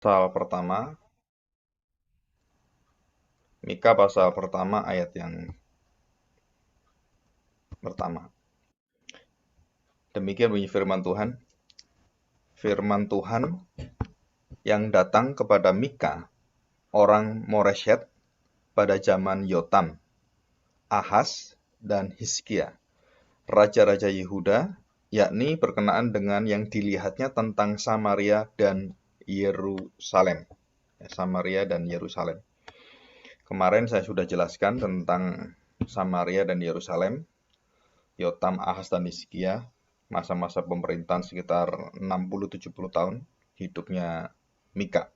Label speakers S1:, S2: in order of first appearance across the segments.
S1: Pasal pertama, Mika pasal pertama ayat yang pertama. Demikian bunyi firman Tuhan. Firman Tuhan yang datang kepada Mika, orang Moreshet, pada zaman Yotam, Ahas, dan Hizkia, raja-raja Yehuda, yakni berkenaan dengan yang dilihatnya tentang Samaria dan Yerusalem. Samaria dan Yerusalem. Kemarin saya sudah jelaskan tentang Samaria dan Yerusalem. Yotam, Ahas, dan Hizkia, masa-masa pemerintahan sekitar 60-70 tahun hidupnya Mika.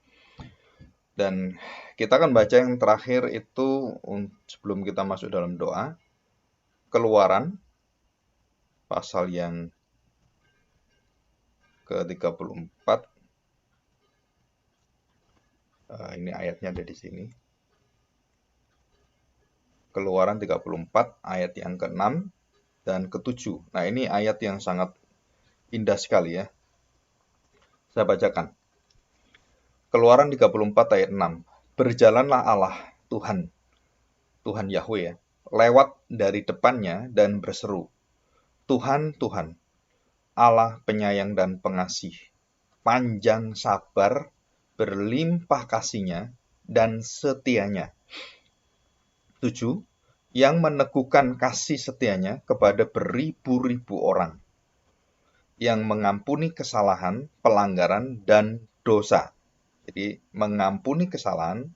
S1: Dan kita akan baca yang terakhir itu sebelum kita masuk dalam doa. Keluaran pasal yang ke-34. Ini ayatnya ada di sini. Keluaran 34 ayat yang ke-6 dan ke-7. Nah, ini ayat yang sangat indah sekali ya. Saya bacakan. Keluaran 34 ayat 6. Berjalanlah Allah Tuhan, Tuhan Yahweh ya, lewat dari depannya dan berseru, Tuhan, Tuhan, Allah penyayang dan pengasih, panjang sabar, berlimpah kasihnya dan setianya. 7. Yang meneguhkan kasih setianya kepada beribu-ribu orang, yang mengampuni kesalahan, pelanggaran, dan dosa. Jadi mengampuni kesalahan,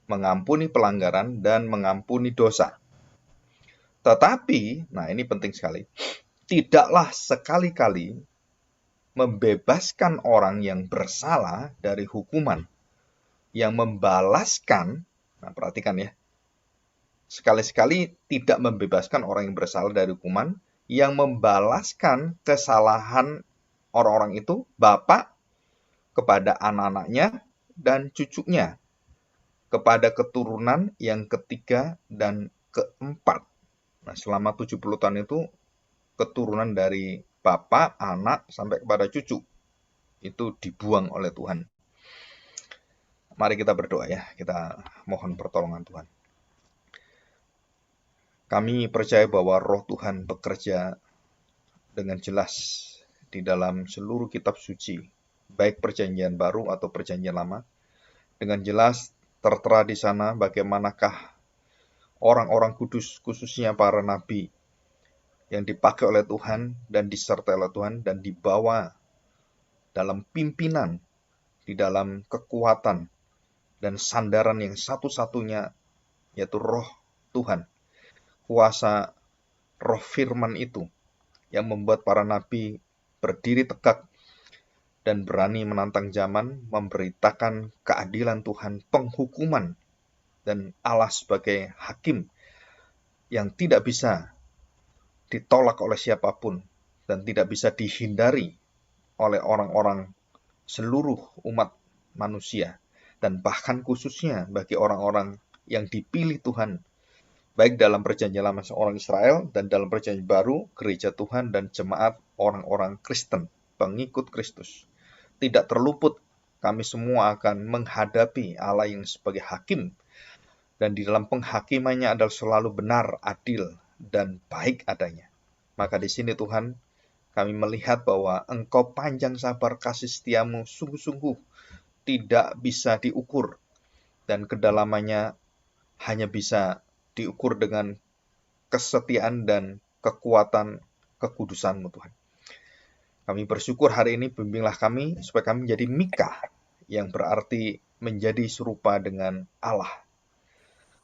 S1: mengampuni pelanggaran, dan mengampuni dosa. Tetapi, nah ini penting sekali, tidaklah sekali-kali membebaskan orang yang bersalah dari hukuman, yang membalaskan, nah perhatikan ya, sekali-sekali tidak membebaskan orang yang bersalah dari hukuman, yang membalaskan kesalahan orang-orang itu, bapak kepada anak-anaknya dan cucunya, kepada keturunan yang ketiga dan keempat. Nah, selama 70 tahun itu keturunan dari bapak, anak, sampai kepada cucu. Itu dibuang oleh Tuhan. Mari kita berdoa ya, kita mohon pertolongan Tuhan. Kami percaya bahwa roh Tuhan bekerja dengan jelas di dalam seluruh kitab suci, baik perjanjian baru atau perjanjian lama. Dengan jelas tertera di sana bagaimanakah orang-orang kudus, khususnya para nabi, yang dipakai oleh Tuhan dan disertai oleh Tuhan dan dibawa dalam pimpinan, di dalam kekuatan dan sandaran yang satu-satunya, yaitu roh Tuhan. Kuasa roh firman itu yang membuat para nabi berdiri tegak dan berani menantang zaman, memberitakan keadilan Tuhan, penghukuman, dan Allah sebagai hakim yang tidak bisa ditolak oleh siapapun dan tidak bisa dihindari oleh orang-orang seluruh umat manusia, dan bahkan khususnya bagi orang-orang yang dipilih Tuhan, baik dalam perjanjian lama orang Israel dan dalam perjanjian baru gereja Tuhan dan jemaat orang-orang Kristen, pengikut Kristus. Tidak terluput, kami semua akan menghadapi Allah yang sebagai hakim, dan di dalam penghakimannya adalah selalu benar, adil, dan baik adanya. Maka di sini Tuhan, kami melihat bahwa Engkau panjang sabar, kasih setiamu sungguh-sungguh tidak bisa diukur, dan kedalamannya hanya bisa diukur dengan kesetiaan dan kekuatan kekudusan-Mu Tuhan. Kami bersyukur hari ini bimbinglah kami supaya kami menjadi Mika, yang berarti menjadi serupa dengan Allah.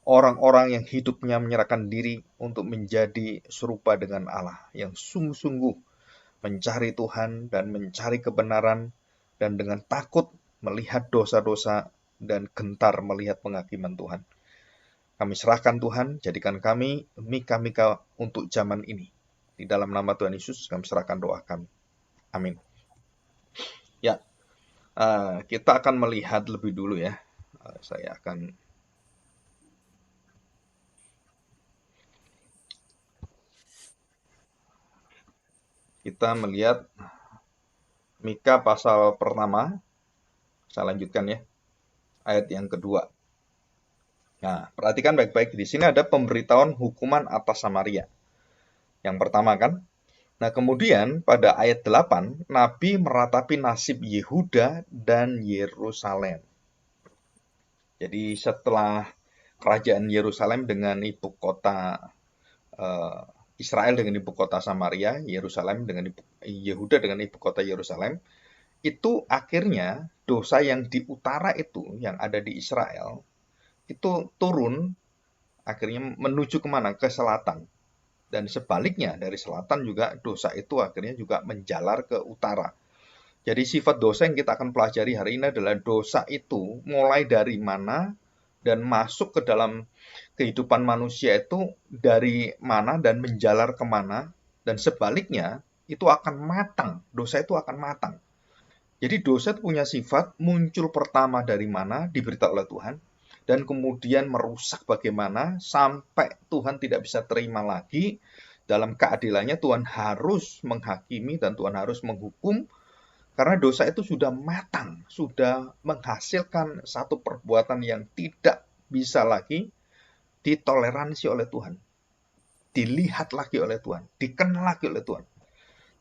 S1: Orang-orang yang hidupnya menyerahkan diri untuk menjadi serupa dengan Allah, yang sungguh-sungguh mencari Tuhan dan mencari kebenaran, dan dengan takut melihat dosa-dosa dan gentar melihat penghakiman Tuhan. Kami serahkan Tuhan, jadikan kami Mika-Mika untuk zaman ini. Di dalam nama Tuhan Yesus kami serahkan doa kami. Amin. Ya, kita akan melihat lebih dulu ya. Saya akan kita melihat Mika pasal pertama Saya lanjutkan ya, ayat yang kedua. Nah, perhatikan baik-baik. Di sini ada pemberitahuan hukuman atas Samaria. Yang pertama kan. Nah, kemudian pada ayat 8, Nabi meratapi nasib Yehuda dan Yerusalem. Jadi setelah kerajaan Yerusalem dengan ibu kota Israel dengan ibu kota Samaria, Yerusalem dengan Yehuda dengan ibu kota Yerusalem, itu akhirnya dosa yang di utara itu, yang ada di Israel, itu turun akhirnya menuju kemana? Ke selatan. Dan sebaliknya dari selatan juga dosa itu akhirnya juga menjalar ke utara. Jadi sifat dosa yang kita akan pelajari hari ini adalah dosa itu mulai dari mana dan masuk ke dalam kehidupan manusia itu dari mana dan menjalar kemana, dan sebaliknya itu akan matang, dosa itu akan matang. Jadi dosa itu punya sifat muncul pertama dari mana diberitahu oleh Tuhan, dan kemudian merusak bagaimana sampai Tuhan tidak bisa terima lagi. Dalam keadilannya Tuhan harus menghakimi dan Tuhan harus menghukum, karena dosa itu sudah matang, sudah menghasilkan satu perbuatan yang tidak bisa lagi ditoleransi oleh Tuhan, dilihat lagi oleh Tuhan, dikenal lagi oleh Tuhan.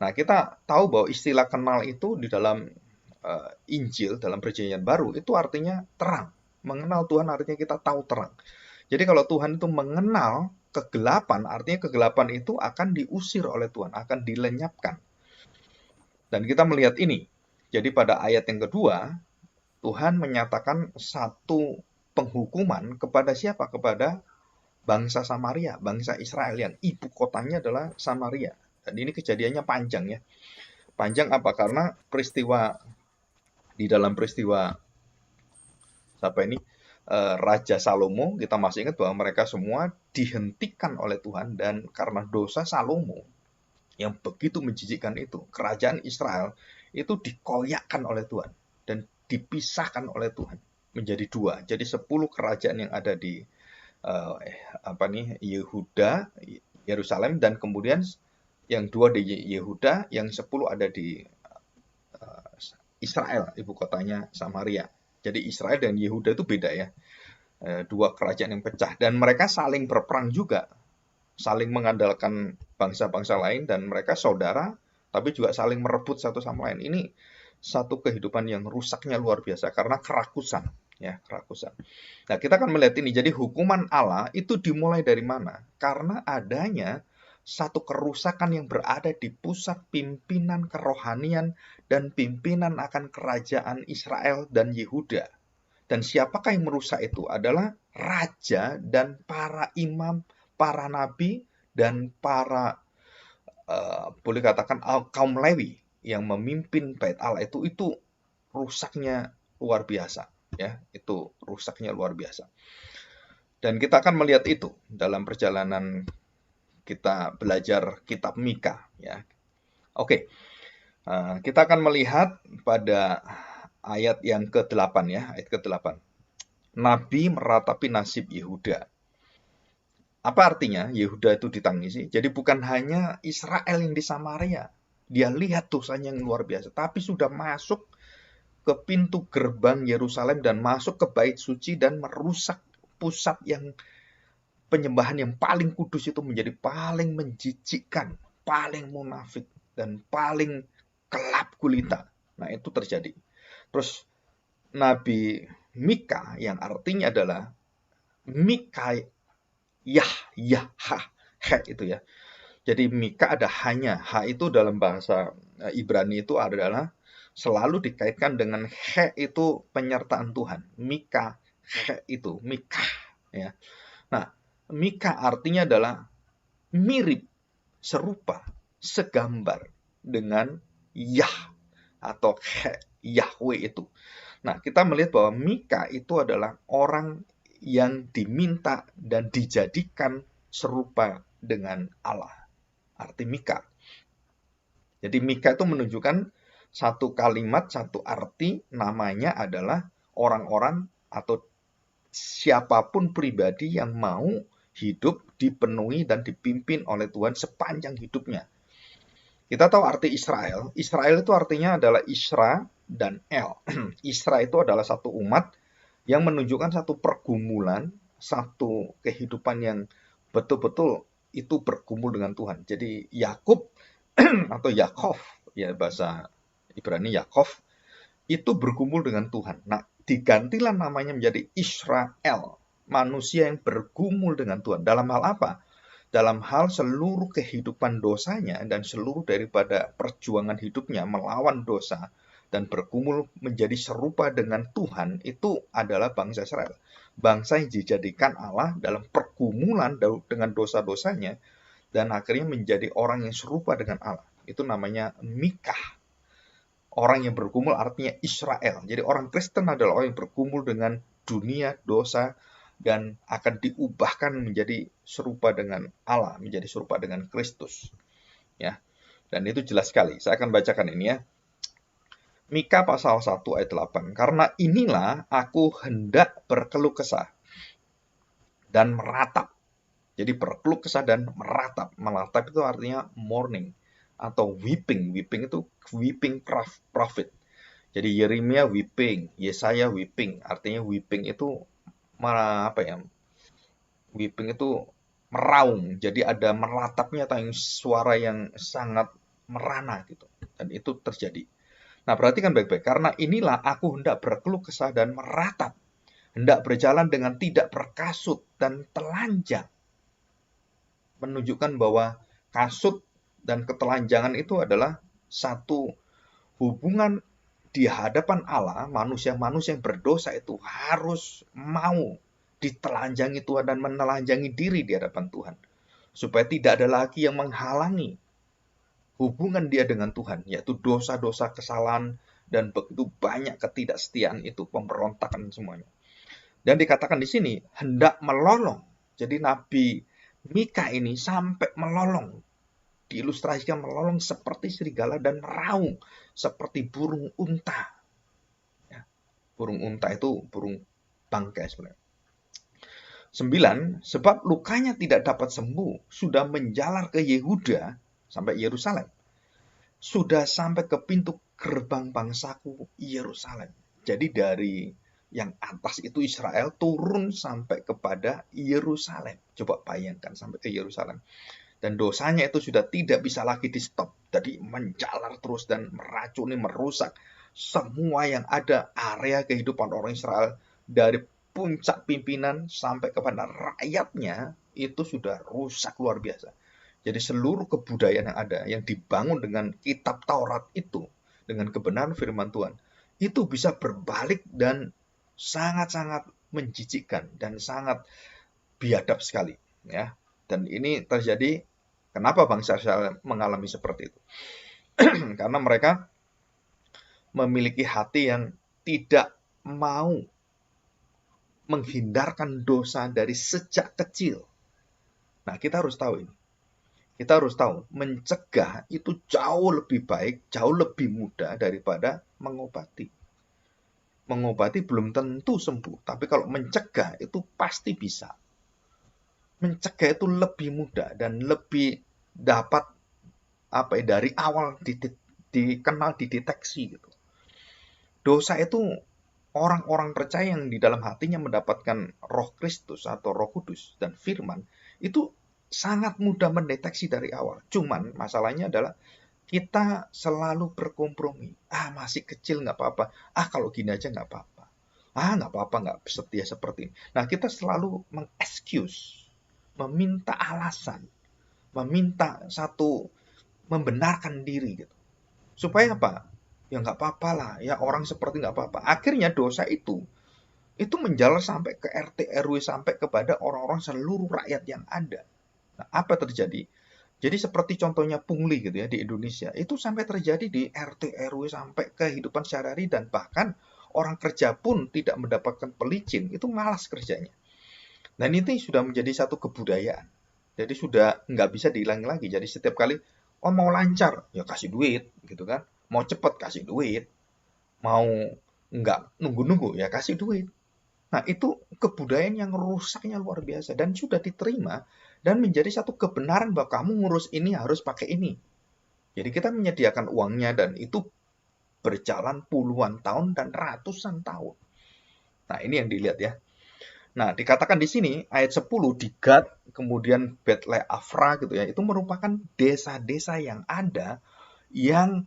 S1: Nah, kita tahu bahwa istilah kenal itu di dalam Injil, dalam Perjanjian Baru, itu artinya terang. Mengenal Tuhan artinya kita tahu terang. Jadi kalau Tuhan itu mengenal kegelapan, artinya kegelapan itu akan diusir oleh Tuhan, akan dilenyapkan. Dan kita melihat ini. Jadi pada ayat yang kedua, Tuhan menyatakan satu penghukuman kepada siapa? Kepada bangsa Samaria, bangsa Israel yang ibu kotanya adalah Samaria. Dan ini kejadiannya panjang ya. Panjang apa? Karena peristiwa di dalam peristiwa siapa ini? Raja Salomo, kita masih ingat bahwa mereka semua dihentikan oleh Tuhan, dan karena dosa Salomo yang begitu menjijikkan itu, kerajaan Israel itu dikoyakkan oleh Tuhan dan dipisahkan oleh Tuhan menjadi dua. Jadi 10 kerajaan yang ada di Yehuda, Yerusalem, dan kemudian yang 2 di Yehuda, yang 10 ada di Israel, ibu kotanya Samaria. Jadi Israel dan Yehuda itu beda ya, dua kerajaan yang pecah, dan mereka saling berperang juga, saling mengandalkan bangsa-bangsa lain, dan mereka saudara tapi juga saling merebut satu sama lain. Ini satu kehidupan yang rusaknya luar biasa karena kerakusan, ya, kerakusan. Nah, kita akan melihat ini. Jadi hukuman Allah itu dimulai dari mana? Karena adanya satu kerusakan yang berada di pusat pimpinan kerohanian dan pimpinan akan kerajaan Israel dan Yehuda. Dan siapakah yang merusak itu? Adalah raja dan para imam, para nabi, dan para boleh katakan kaum Lewi yang memimpin bait Allah itu rusaknya luar biasa, ya, itu rusaknya luar biasa. Dan kita akan melihat itu dalam perjalanan kita belajar kitab Mika, ya. Oke, kita akan melihat pada ayat yang ke-8 ya, ayat ke-8. Nabi meratapi nasib Yehuda. Apa artinya Yehuda itu ditangisi? Jadi bukan hanya Israel yang di Samaria. Dia lihat dosanya yang luar biasa, tapi sudah masuk ke pintu gerbang Yerusalem dan masuk ke bait suci dan merusak pusat yang penyembahan yang paling kudus itu menjadi paling menjijikkan, paling munafik, dan paling kelap gulita. Nah, itu terjadi. Terus Nabi Mika yang artinya adalah Mika ha, itu ya. Jadi Mika ada hanya, ha itu dalam bahasa Ibrani itu adalah selalu dikaitkan dengan he itu penyertaan Tuhan. Mika, he itu, Mika. Ya. Nah, Mika artinya adalah mirip, serupa, segambar dengan Yah atau he, Yahweh itu. Nah, kita melihat bahwa Mika itu adalah orang yang diminta dan dijadikan serupa dengan Allah. Arti Mika. Jadi Mika itu menunjukkan satu kalimat, satu arti, namanya adalah orang-orang atau siapapun pribadi yang mau hidup dipenuhi dan dipimpin oleh Tuhan sepanjang hidupnya. Kita tahu arti Israel. Israel itu artinya adalah Isra, dan El. Isra itu adalah satu umat yang menunjukkan satu pergumulan, satu kehidupan yang betul-betul itu bergumul dengan Tuhan. Jadi Yakub atau Yakov, ya bahasa Ibrani Yakov, itu bergumul dengan Tuhan. Nah, digantilah namanya menjadi Israel, manusia yang bergumul dengan Tuhan. Dalam hal apa? Dalam hal seluruh kehidupan dosanya dan seluruh daripada perjuangan hidupnya melawan dosa dan bergumul menjadi serupa dengan Tuhan, itu adalah bangsa Israel. Bangsa yang dijadikan Allah dalam pergumulan dengan dosa-dosanya dan akhirnya menjadi orang yang serupa dengan Allah. Itu namanya Mikah. Orang yang bergumul artinya Israel. Jadi orang Kristen adalah orang yang bergumul dengan dunia, dosa, dan akan diubahkan menjadi serupa dengan Allah, menjadi serupa dengan Kristus. Ya. Dan itu jelas sekali. Saya akan bacakan ini ya. Mika pasal 1 ayat 8. Karena inilah aku hendak berkeluh kesah dan meratap. Jadi berkeluh kesah dan meratap. Meratap itu artinya mourning atau weeping. Weeping itu weeping prophet. Jadi Yeremia weeping, Yesaya weeping. Artinya weeping itu apa ya? Weeping itu meraung. Jadi ada meratapnya atau suara yang sangat merana gitu. Dan itu terjadi. Nah, perhatikan baik-baik. Karena inilah aku hendak berkeluh kesah dan meratap. Hendak berjalan dengan tidak berkasut dan telanjang. Menunjukkan bahwa kasut dan ketelanjangan itu adalah satu hubungan di hadapan Allah. Manusia-manusia yang berdosa itu harus mau ditelanjangi Tuhan dan menelanjangi diri di hadapan Tuhan. Supaya tidak ada lagi yang menghalangi hubungan dia dengan Tuhan, yaitu dosa-dosa kesalahan dan begitu banyak ketidaksetiaan itu, pemberontakan semuanya. Dan dikatakan di sini, hendak melolong. Jadi Nabi Mika ini sampai melolong. Diilustrasikan melolong seperti serigala dan meraung seperti burung unta. Ya, burung unta itu burung bangkai sebenarnya. 9. Sebab lukanya tidak dapat sembuh, sudah menjalar ke Yehuda sampai Yerusalem. Sudah sampai ke pintu gerbang bangsaku Yerusalem. Jadi dari yang atas itu Israel turun sampai kepada Yerusalem. Coba bayangkan sampai ke Yerusalem. Dan dosanya itu sudah tidak bisa lagi di stop. Jadi menjalar terus dan meracuni, merusak semua yang ada area kehidupan orang Israel. Dari puncak pimpinan sampai kepada rakyatnya itu sudah rusak luar biasa. Jadi seluruh kebudayaan yang ada, yang dibangun dengan kitab Taurat itu, dengan kebenaran firman Tuhan, itu bisa berbalik dan sangat-sangat menjijikkan dan sangat biadab sekali. Ya. Dan ini terjadi, kenapa bangsa Israel mengalami seperti itu? Karena mereka memiliki hati yang tidak mau menghindarkan dosa dari sejak kecil. Nah, kita harus tahu ini. Kita harus tahu, mencegah itu jauh lebih baik, jauh lebih mudah daripada mengobati. Mengobati belum tentu sembuh, tapi kalau mencegah itu pasti bisa. Mencegah itu lebih mudah dan lebih dapat dari awal dikenal, dideteksi gitu. Dosa itu orang-orang percaya yang di dalam hatinya mendapatkan Roh Kristus atau Roh Kudus dan firman itu sangat mudah mendeteksi dari awal. Cuman masalahnya adalah kita selalu berkompromi. Masih kecil nggak apa-apa. Kalau gini aja nggak apa-apa. Nggak apa-apa, nggak setia seperti ini. Nah, kita selalu mengexcuse, meminta alasan, meminta membenarkan diri gitu. Supaya apa? Ya nggak apa-apa lah. Ya orang seperti nggak apa-apa. Akhirnya dosa itu menjalar sampai ke RT RW, sampai kepada orang-orang seluruh rakyat yang ada. Nah, apa terjadi? Jadi seperti contohnya pungli gitu ya di Indonesia, itu sampai terjadi di RT RW sampai kehidupan sehari-hari, dan bahkan orang kerja pun tidak mendapatkan pelicin, itu malas kerjanya. Dan ini sudah menjadi satu kebudayaan. Jadi sudah nggak bisa dihilangi lagi. Jadi setiap kali, mau lancar, ya kasih duit gitu kan. Mau cepet kasih duit. Mau nggak nunggu-nunggu, ya kasih duit. Nah, itu kebudayaan yang rusaknya luar biasa dan sudah diterima dan menjadi satu kebenaran bahwa kamu ngurus ini harus pakai ini. Jadi kita menyediakan uangnya dan itu berjalan puluhan tahun dan ratusan tahun. Nah, ini yang dilihat ya. Nah, dikatakan di sini ayat 10 di Gad, kemudian Bet Leafra gitu ya, itu merupakan desa-desa yang ada yang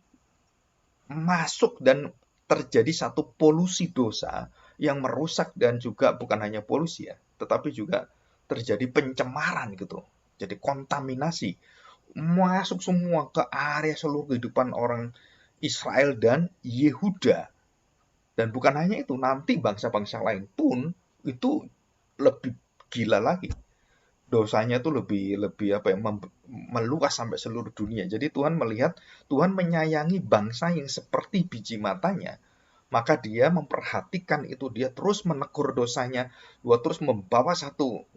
S1: masuk dan terjadi satu polusi dosa yang merusak, dan juga bukan hanya polusi ya, tetapi juga terjadi pencemaran gitu. Jadi kontaminasi masuk semua ke area seluruh kehidupan orang Israel dan Yehuda. Dan bukan hanya itu, nanti bangsa-bangsa lain pun itu lebih gila lagi. Dosanya itu lebih lebih apa ya, meluas sampai seluruh dunia. Jadi Tuhan melihat, Tuhan menyayangi bangsa yang seperti biji matanya, maka dia memperhatikan itu, dia terus menegur dosanya, dia terus membawa satu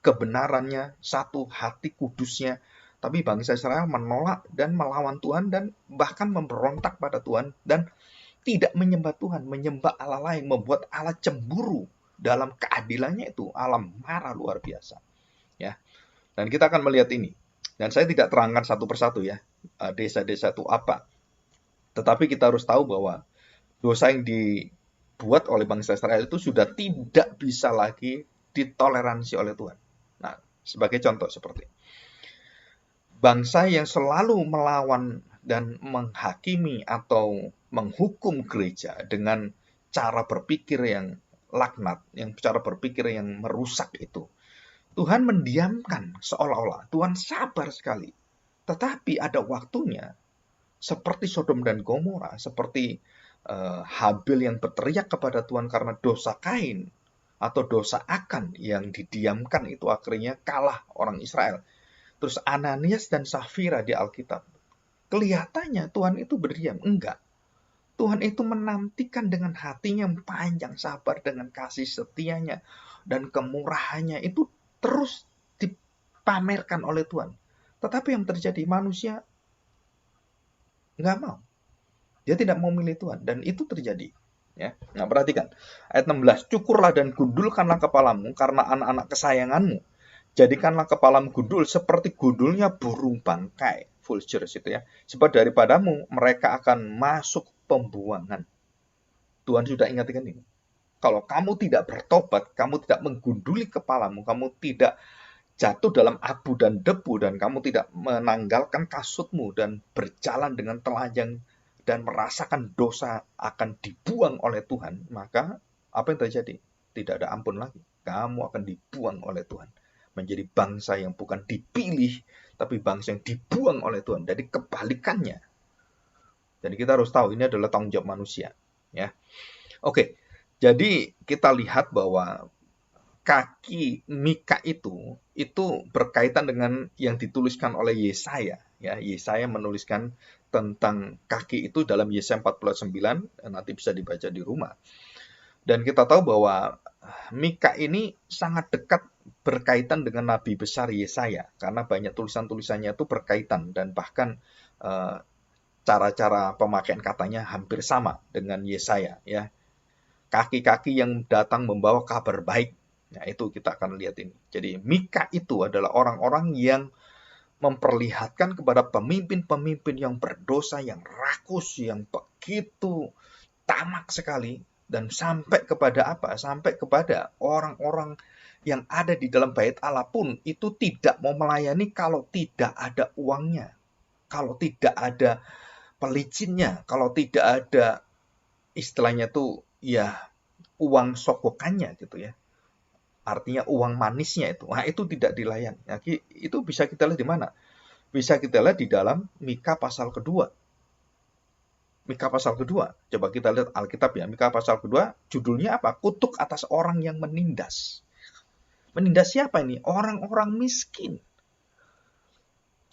S1: kebenarannya, satu hati kudusnya. Tapi bangsa Israel menolak dan melawan Tuhan, dan bahkan memberontak pada Tuhan, dan tidak menyembah Tuhan, menyembah Allah lain, membuat Allah cemburu dalam keadilannya itu. Allah marah luar biasa. Ya, dan kita akan melihat ini. Dan saya tidak terangkan satu persatu ya, desa-desa itu apa. Tetapi kita harus tahu bahwa dosa yang dibuat oleh bangsa Israel itu sudah tidak bisa lagi ditoleransi oleh Tuhan. Nah, sebagai contoh seperti bangsa yang selalu melawan dan menghakimi atau menghukum gereja dengan cara berpikir yang laknat, yang cara berpikir yang merusak itu. Tuhan mendiamkan, seolah-olah Tuhan sabar sekali. Tetapi ada waktunya, seperti Sodom dan Gomora, seperti Habil yang berteriak kepada Tuhan karena dosa Kain atau dosa Akan yang didiamkan, itu akhirnya kalah orang Israel. Terus Ananias dan Safira di Alkitab, kelihatannya Tuhan itu berdiam. Enggak. Tuhan itu menantikan dengan hatinya yang panjang, sabar, dengan kasih setianya dan kemurahannya itu terus dipamerkan oleh Tuhan. Tetapi yang terjadi, manusia nggak mau. Dia tidak mau milih Tuhan, dan itu terjadi. Ya. Nah, perhatikan ayat 16. Cukurlah dan gundulkanlah kepalamu karena anak-anak kesayanganmu. Jadikanlah kepalamu gundul seperti gundulnya burung bangkai. Vultures itu ya. Sebab daripadamu mereka akan masuk pembuangan. Tuhan sudah ingatkan ini. Kalau kamu tidak bertobat, kamu tidak menggunduli kepalamu, kamu tidak jatuh dalam abu dan debu, dan kamu tidak menanggalkan kasutmu dan berjalan dengan telanjang dan merasakan dosa akan dibuang oleh Tuhan, maka apa yang terjadi? Tidak ada ampun lagi. Kamu akan dibuang oleh Tuhan. Menjadi bangsa yang bukan dipilih, tapi bangsa yang dibuang oleh Tuhan. Jadi kebalikannya. Jadi kita harus tahu ini adalah tanggung jawab manusia. Ya, oke. Jadi kita lihat bahwa kaki Mika itu berkaitan dengan yang dituliskan oleh Yesaya. Ya, Yesaya menuliskan tentang kaki itu dalam Yesaya 49, nanti bisa dibaca di rumah. Dan kita tahu bahwa Mika ini sangat dekat berkaitan dengan nabi besar Yesaya, karena banyak tulisan-tulisannya itu berkaitan, dan bahkan cara-cara pemakaian katanya hampir sama dengan Yesaya. Ya, kaki-kaki yang datang membawa kabar baik. Nah, itu kita akan lihat ini. Jadi Mika itu adalah orang-orang yang memperlihatkan kepada pemimpin-pemimpin yang berdosa, yang rakus, yang begitu tamak sekali, dan sampai kepada apa? Sampai kepada orang-orang yang ada di dalam bait Allah pun itu tidak mau melayani kalau tidak ada uangnya, kalau tidak ada pelicinnya, kalau tidak ada istilahnya tuh ya uang sogokannya gitu ya. Artinya uang manisnya itu. Nah, itu tidak dilayani. Nah, itu bisa kita lihat di mana? Bisa kita lihat di dalam Mika pasal kedua. Mika pasal kedua. Coba kita lihat Alkitab ya. Mika pasal kedua, judulnya apa? Kutuk atas orang yang menindas. Menindas siapa ini? Orang-orang miskin.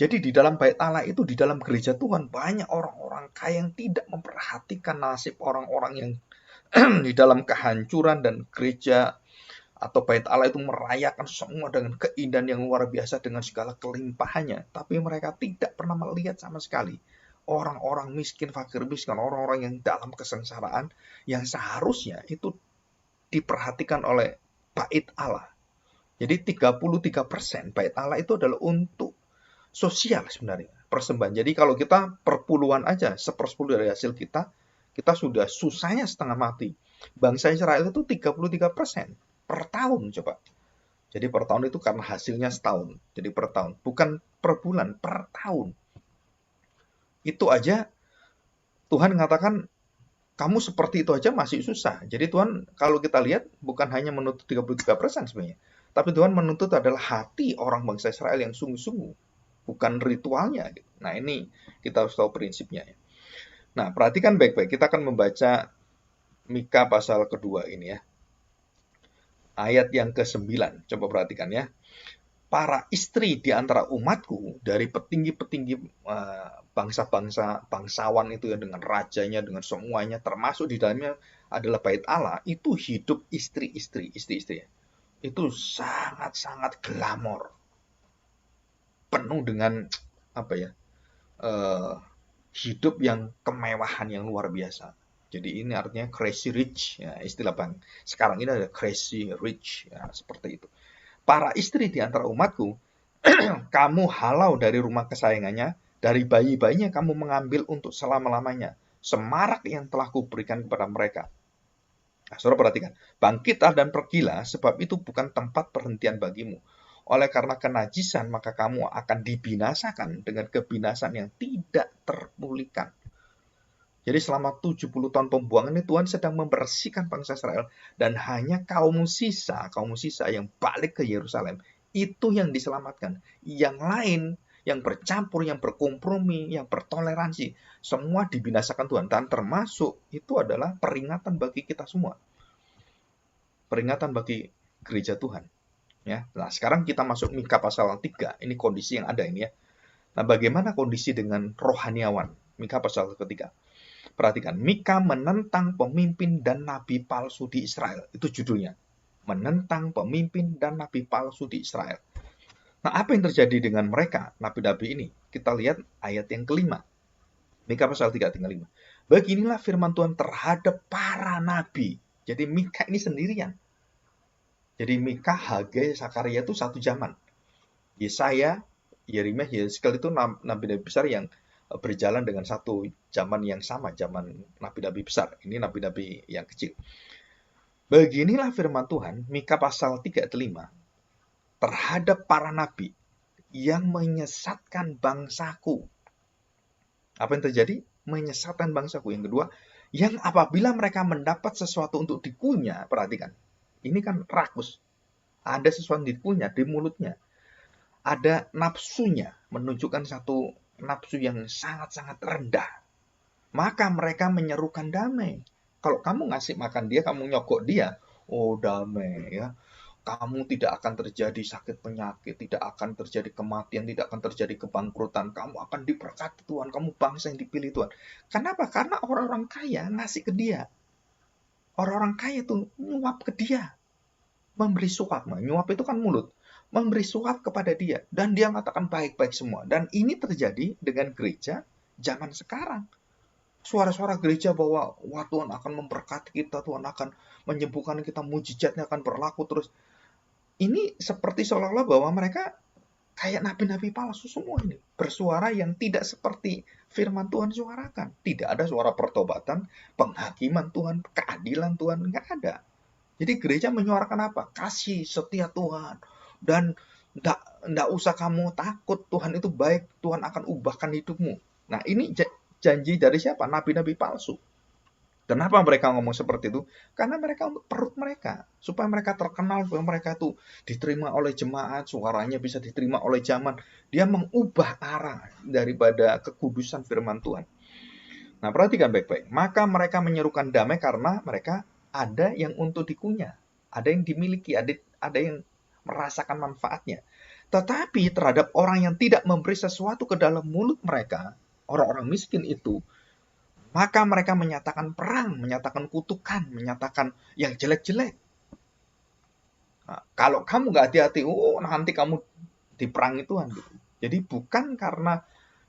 S1: Jadi di dalam bait Allah itu, di dalam gereja Tuhan, banyak orang-orang kaya yang tidak memperhatikan nasib orang-orang yang di dalam kehancuran, dan gereja atau bait Allah itu merayakan semua dengan keindahan yang luar biasa dengan segala kelimpahannya. Tapi mereka tidak pernah melihat sama sekali orang-orang miskin, fakir miskin, orang-orang yang dalam kesengsaraan, yang seharusnya itu diperhatikan oleh bait Allah. Jadi 33% bait Allah itu adalah untuk sosial sebenarnya, persembahan. Jadi kalau kita perpuluhan aja, 1/10 dari hasil kita, Kita sudah susahnya setengah mati. Bangsa Israel itu 33% per tahun coba. Jadi per tahun itu karena hasilnya setahun. Jadi per tahun, bukan per bulan, per tahun. Itu aja Tuhan mengatakan kamu seperti itu aja masih susah. Jadi Tuhan kalau kita lihat bukan hanya menuntut 33% sebenarnya. Tapi Tuhan menuntut adalah hati orang bangsa Israel yang sungguh-sungguh. Bukan ritualnya. Nah ini kita harus tahu prinsipnya. Nah perhatikan baik-baik. Kita akan membaca Mika pasal kedua ini ya. Ayat yang ke-9. Coba perhatikan ya. Para istri di antara umatku dari petinggi-petinggi bangsa-bangsa bangsawan itu ya dengan rajanya dengan semuanya termasuk di dalamnya adalah bait Allah itu hidup istri-istri itu sangat-sangat glamor penuh dengan apa ya hidup yang kemewahan yang luar biasa. Jadi ini artinya crazy rich ya, istilah bang sekarang ini ada crazy rich ya, seperti itu. Para istri di antara umatku, kamu halau dari rumah kesayangannya, dari bayi-bayinya kamu mengambil untuk selama-lamanya. Semarak yang telah kuberikan kepada mereka. Nah, saudara perhatikan, bangkitlah dan pergilah, sebab itu bukan tempat perhentian bagimu. Oleh karena kenajisan, maka kamu akan dibinasakan dengan kebinasan yang tidak terpulihkan. Jadi selama 70 tahun pembuangan ini Tuhan sedang membersihkan bangsa Israel dan hanya kaum sisa yang balik ke Yerusalem itu yang diselamatkan. Yang lain yang bercampur, yang berkompromi, yang bertoleransi, semua dibinasakan Tuhan dan termasuk itu adalah peringatan bagi kita semua. Peringatan bagi gereja Tuhan. Ya. Nah, sekarang kita masuk Mika pasal 3. Ini kondisi yang ada ini ya. Nah, bagaimana kondisi dengan rohaniawan? Mika pasal ketiga. Perhatikan, Mika menentang pemimpin dan nabi palsu di Israel. Itu judulnya. Menentang pemimpin dan nabi palsu di Israel. Nah, apa yang terjadi dengan mereka, nabi-nabi ini? Kita lihat ayat yang kelima. Mika pasal 3, tinggal 5. Beginilah firman Tuhan terhadap para nabi. Jadi Mika ini sendirian. Jadi Mika, Hagai, Sakaria itu satu zaman. Yesaya, Yeremia, Yeskiel itu nabi-nabi besar yang berjalan dengan satu zaman yang sama, zaman nabi-nabi besar. Ini nabi-nabi yang kecil. Beginilah firman Tuhan, Mika pasal 3 ayat 5, terhadap para nabi yang menyesatkan bangsaku. Apa yang terjadi? Menyesatkan bangsaku. Yang kedua, yang apabila mereka mendapat sesuatu untuk dikunyah, perhatikan. Ini kan rakus. Ada sesuatu dikunyah di mulutnya. Ada nafsunya, menunjukkan satu nafsu yang sangat-sangat rendah. Maka mereka menyerukan damai. Kalau kamu ngasih makan dia, kamu nyogok dia, oh damai ya. Kamu tidak akan terjadi sakit penyakit, tidak akan terjadi kematian, tidak akan terjadi kebangkrutan. Kamu akan diberkati Tuhan, kamu bangsa yang dipilih Tuhan. Kenapa? Karena orang-orang kaya ngasih ke dia. Orang-orang kaya itu nyuap ke dia. Memberi suap, nyuap itu kan mulut. Memberi suap kepada dia dan dia mengatakan baik-baik semua. Dan ini terjadi dengan gereja zaman sekarang. Suara-suara gereja bahwa wah Tuhan akan memberkati kita, Tuhan akan menyembuhkan kita, mujizatnya akan berlaku terus. Ini seperti seolah-olah bahwa mereka kayak nabi-nabi palsu semua ini. Bersuara yang tidak seperti firman Tuhan suarakan. Tidak ada suara pertobatan, penghakiman Tuhan, keadilan Tuhan, nggak ada. Jadi gereja menyuarakan apa? Kasih setia Tuhan. Dan enggak usah kamu takut, Tuhan itu baik, Tuhan akan ubahkan hidupmu. Nah ini janji dari siapa? Nabi-nabi palsu. Kenapa mereka ngomong seperti itu? Karena mereka untuk perut mereka. Supaya mereka terkenal, supaya mereka itu diterima oleh jemaat, suaranya bisa diterima oleh zaman. Dia mengubah arah daripada kekudusan firman Tuhan. Nah perhatikan baik-baik. Maka mereka menyerukan damai karena mereka ada yang untuk dikunyah. Ada yang dimiliki, ada yang merasakan manfaatnya. Tetapi terhadap orang yang tidak memberi sesuatu ke dalam mulut mereka, orang-orang miskin itu, maka mereka menyatakan perang, menyatakan kutukan, menyatakan yang jelek-jelek. Nah, kalau kamu nggak hati-hati, nanti kamu diperangi Tuhan. Gitu. Jadi bukan karena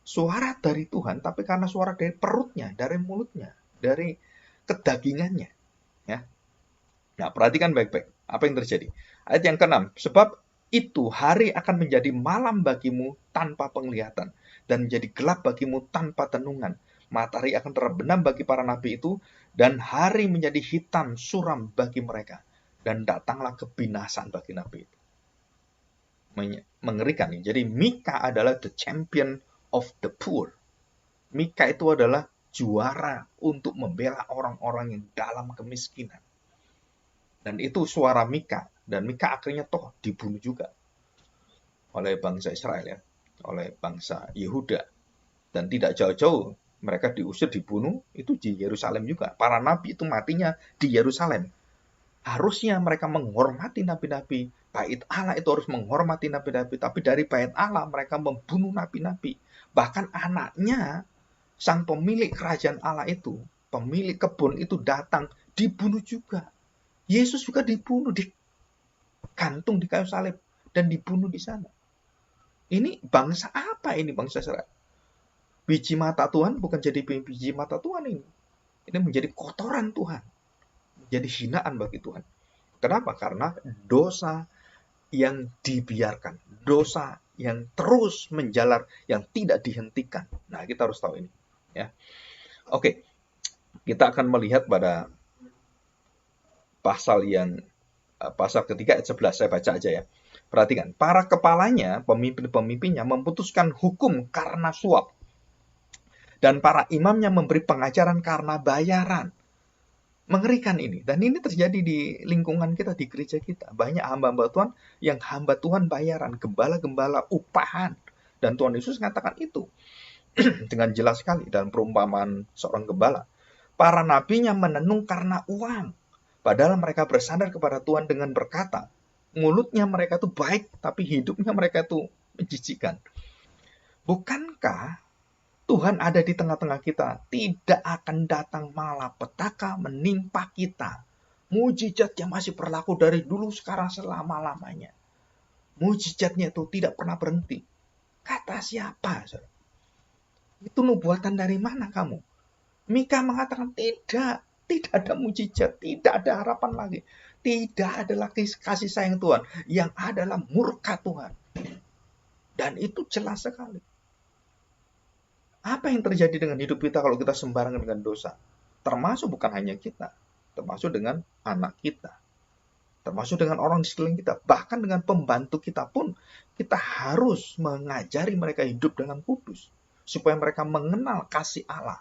S1: suara dari Tuhan, tapi karena suara dari perutnya, dari mulutnya, dari kedagingannya. Ya. Nah, perhatikan baik-baik apa yang terjadi. Ayat yang ke-6, sebab itu hari akan menjadi malam bagimu tanpa penglihatan dan menjadi gelap bagimu tanpa tenungan. Matahari akan terbenam bagi para nabi itu, dan hari menjadi hitam suram bagi mereka. Dan datanglah kebinasaan bagi nabi itu. Mengerikan nih. Jadi Mika adalah the champion of the poor. Mika itu adalah juara untuk membela orang-orang yang dalam kemiskinan. Dan itu suara Mika. Dan Mika akhirnya toh dibunuh juga oleh bangsa Israel ya, oleh bangsa Yehuda. Dan tidak jauh-jauh mereka diusir, dibunuh itu di Yerusalem juga. Para nabi itu matinya di Yerusalem. Harusnya mereka menghormati nabi-nabi. Bait Allah itu harus menghormati nabi-nabi. Tapi dari bait Allah mereka membunuh nabi-nabi. Bahkan anaknya, sang pemilik kerajaan Allah itu, pemilik kebun itu datang, dibunuh juga. Yesus juga dibunuh, digantung di kayu salib, dan dibunuh di sana. Ini bangsa apa ini, bangsa Israel? Biji mata Tuhan bukan jadi biji mata Tuhan ini. Ini menjadi kotoran Tuhan. Menjadi hinaan bagi Tuhan. Kenapa? Karena dosa yang dibiarkan. Dosa yang terus menjalar, yang tidak dihentikan. Nah, kita harus tahu ini. Ya. Oke, kita akan melihat pada pasal ketiga ayat 11. Saya baca aja ya. Perhatikan, para kepalanya, pemimpin-pemimpinnya memutuskan hukum karena suap. Dan para imamnya memberi pengajaran karena bayaran. Mengerikan ini. Dan ini terjadi di lingkungan kita, di gereja kita. Banyak hamba-hamba Tuhan yang hamba Tuhan bayaran. Gembala-gembala upahan. Dan Tuhan Yesus mengatakan itu. Dengan jelas sekali dalam perumpamaan seorang gembala. Para nabinya menenung karena uang. Padahal mereka bersandar kepada Tuhan dengan berkata, mulutnya mereka itu baik, tapi hidupnya mereka itu menjijikkan. Bukankah Tuhan ada di tengah-tengah kita, tidak akan datang malapetaka menimpa kita. Mujizatnya masih berlaku dari dulu sekarang selama-lamanya. Mujizatnya itu tidak pernah berhenti. Kata siapa? Itu nubuatan dari mana kamu? Mika mengatakan tidak ada mujizat, tidak ada harapan lagi. Tidak ada lagi kasih sayang Tuhan. Yang adalah murka Tuhan. Dan itu jelas sekali. Apa yang terjadi dengan hidup kita kalau kita sembarangan dengan dosa? Termasuk bukan hanya kita. Termasuk dengan anak kita. Termasuk dengan orang di sekeliling kita. Bahkan dengan pembantu kita pun, kita harus mengajari mereka hidup dengan kudus. Supaya mereka mengenal kasih Allah.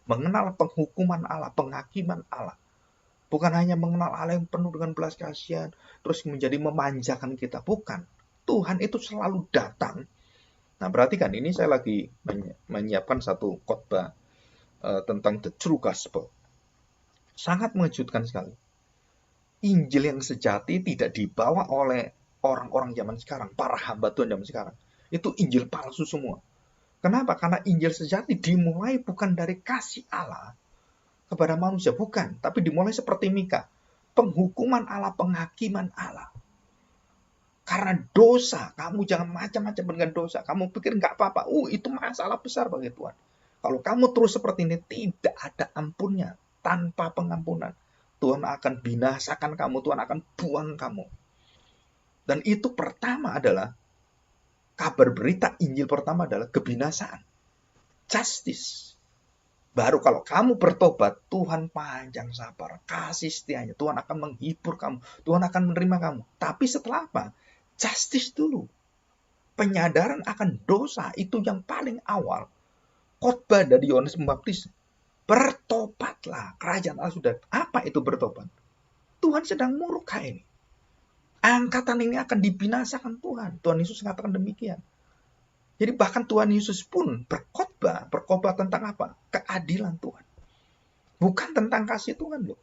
S1: Mengenal penghukuman Allah, penghakiman Allah. Bukan hanya mengenal Allah yang penuh dengan belas kasihan, terus menjadi memanjakan kita. Bukan. Tuhan itu selalu datang. Nah, perhatikan, ini saya lagi menyiapkan satu khotbah tentang the true gospel. Sangat mengejutkan sekali. Injil yang sejati tidak dibawa oleh orang-orang zaman sekarang, para hamba Tuhan zaman sekarang. Itu Injil palsu semua. Kenapa? Karena Injil sejati dimulai bukan dari kasih Allah kepada manusia, bukan, tapi dimulai seperti Mika, penghukuman Allah, penghakiman Allah. Karena dosa, kamu jangan macam-macam dengan dosa. Kamu pikir nggak apa-apa, itu masalah besar bagi Tuhan. Kalau kamu terus seperti ini, tidak ada ampunnya, tanpa pengampunan. Tuhan akan binasakan kamu, Tuhan akan buang kamu. Dan itu pertama adalah, kabar berita Injil pertama adalah kebinasaan. Justice. Baru kalau kamu bertobat, Tuhan panjang sabar, kasih setianya. Tuhan akan menghibur kamu, Tuhan akan menerima kamu. Tapi setelah apa? Justice dulu. Penyadaran akan dosa itu yang paling awal. Khotbah dari Yohanes Pembaptis. Bertobatlah, kerajaan Allah sudah. Apa itu bertobat? Tuhan sedang murka ini. Angkatan ini akan dibinasakan Tuhan. Tuhan Yesus mengatakan demikian. Jadi bahkan Tuhan Yesus pun berkhotbah tentang apa? Keadilan Tuhan. Bukan tentang kasih Tuhan loh.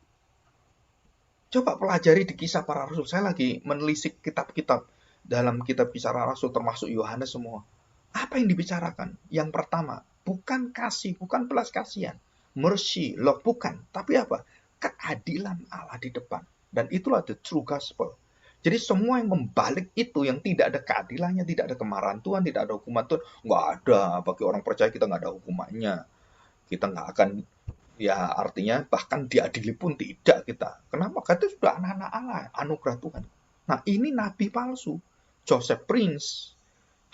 S1: Coba pelajari di Kisah Para Rasul. Saya lagi menelisik kitab-kitab dalam kitab Kisah Para Rasul termasuk Yohanes semua. Apa yang dibicarakan? Yang pertama, bukan kasih, bukan belas kasihan. Mercy, love, bukan. Tapi apa? Keadilan Allah di depan. Dan itulah the true gospel. Jadi semua yang membalik itu, yang tidak ada keadilannya, tidak ada kemarahan Tuhan, tidak ada hukuman Tuhan, nggak ada. Bagi orang percaya kita nggak ada hukumannya. Kita nggak akan, ya artinya bahkan diadili pun tidak kita. Kenapa? Karena itu sudah anak-anak Allah, anugerah Tuhan. Nah ini nabi palsu. Joseph Prince,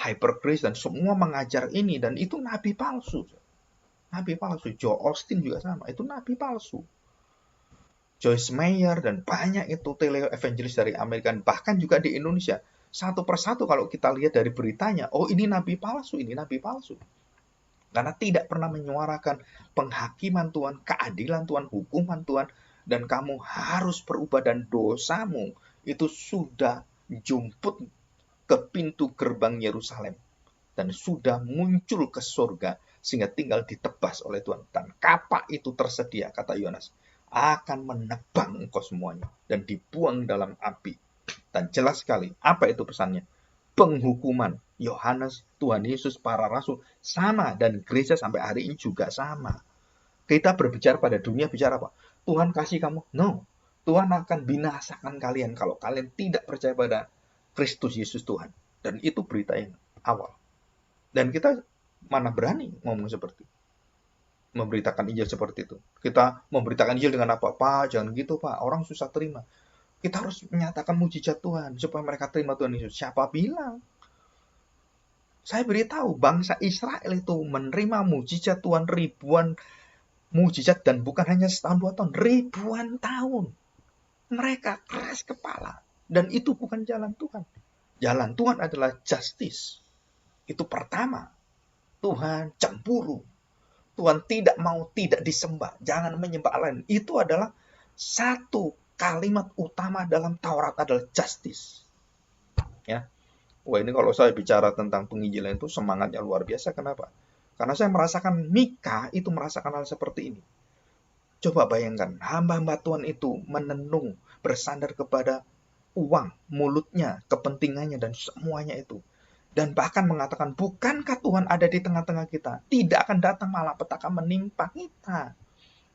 S1: Hyper Grace, dan semua mengajar ini, dan itu nabi palsu. nabi palsu. Joel Osteen juga sama, itu nabi palsu. Joyce Meyer dan banyak itu tele-evangelis dari Amerika, bahkan juga di Indonesia. Satu persatu kalau kita lihat dari beritanya, oh ini nabi palsu, ini nabi palsu. Karena tidak pernah menyuarakan penghakiman Tuhan, keadilan Tuhan, hukuman Tuhan, dan kamu harus berubah dan dosamu itu sudah jumput ke pintu gerbang Yerusalem dan sudah muncul ke surga sehingga tinggal ditebas oleh Tuhan. Dan kapak itu tersedia, kata Yohanes, akan menebang engkau semuanya dan dibuang dalam api. Dan jelas sekali, apa itu pesannya? Penghukuman. Yohanes, Tuhan Yesus, para rasul sama, dan gereja sampai hari ini juga sama. Kita berbicara pada dunia, bicara apa? Tuhan kasih kamu? No. Tuhan akan binasakan kalian kalau kalian tidak percaya pada Kristus Yesus Tuhan. Dan itu berita yang awal. Dan kita mana berani ngomong seperti itu, memberitakan Injil seperti itu. Kita memberitakan Injil dengan apa? Pak, jangan gitu Pak, orang susah terima. Kita harus menyatakan mujizat Tuhan supaya mereka terima Tuhan Yesus. Siapa bilang? Saya beritahu bangsa Israel itu menerima mujizat Tuhan ribuan mujizat, dan bukan hanya setahun 2 tahun, ribuan tahun. Mereka keras kepala dan itu bukan jalan Tuhan. Jalan Tuhan adalah justice. Itu pertama. Tuhan cemburu. Tuhan tidak mau tidak disembah. Jangan menyembah lain. Itu adalah satu kalimat utama dalam Taurat adalah justice. Ya. Wah, ini kalau saya bicara tentang penginjilan itu semangatnya luar biasa. Kenapa? Karena saya merasakan Mika itu merasakan hal seperti ini. Coba bayangkan, hamba-hamba Tuhan itu menenung, bersandar kepada uang, mulutnya, kepentingannya, dan semuanya itu. Dan bahkan mengatakan, bukankah Tuhan ada di tengah-tengah kita? Tidak akan datang malapetaka menimpa kita.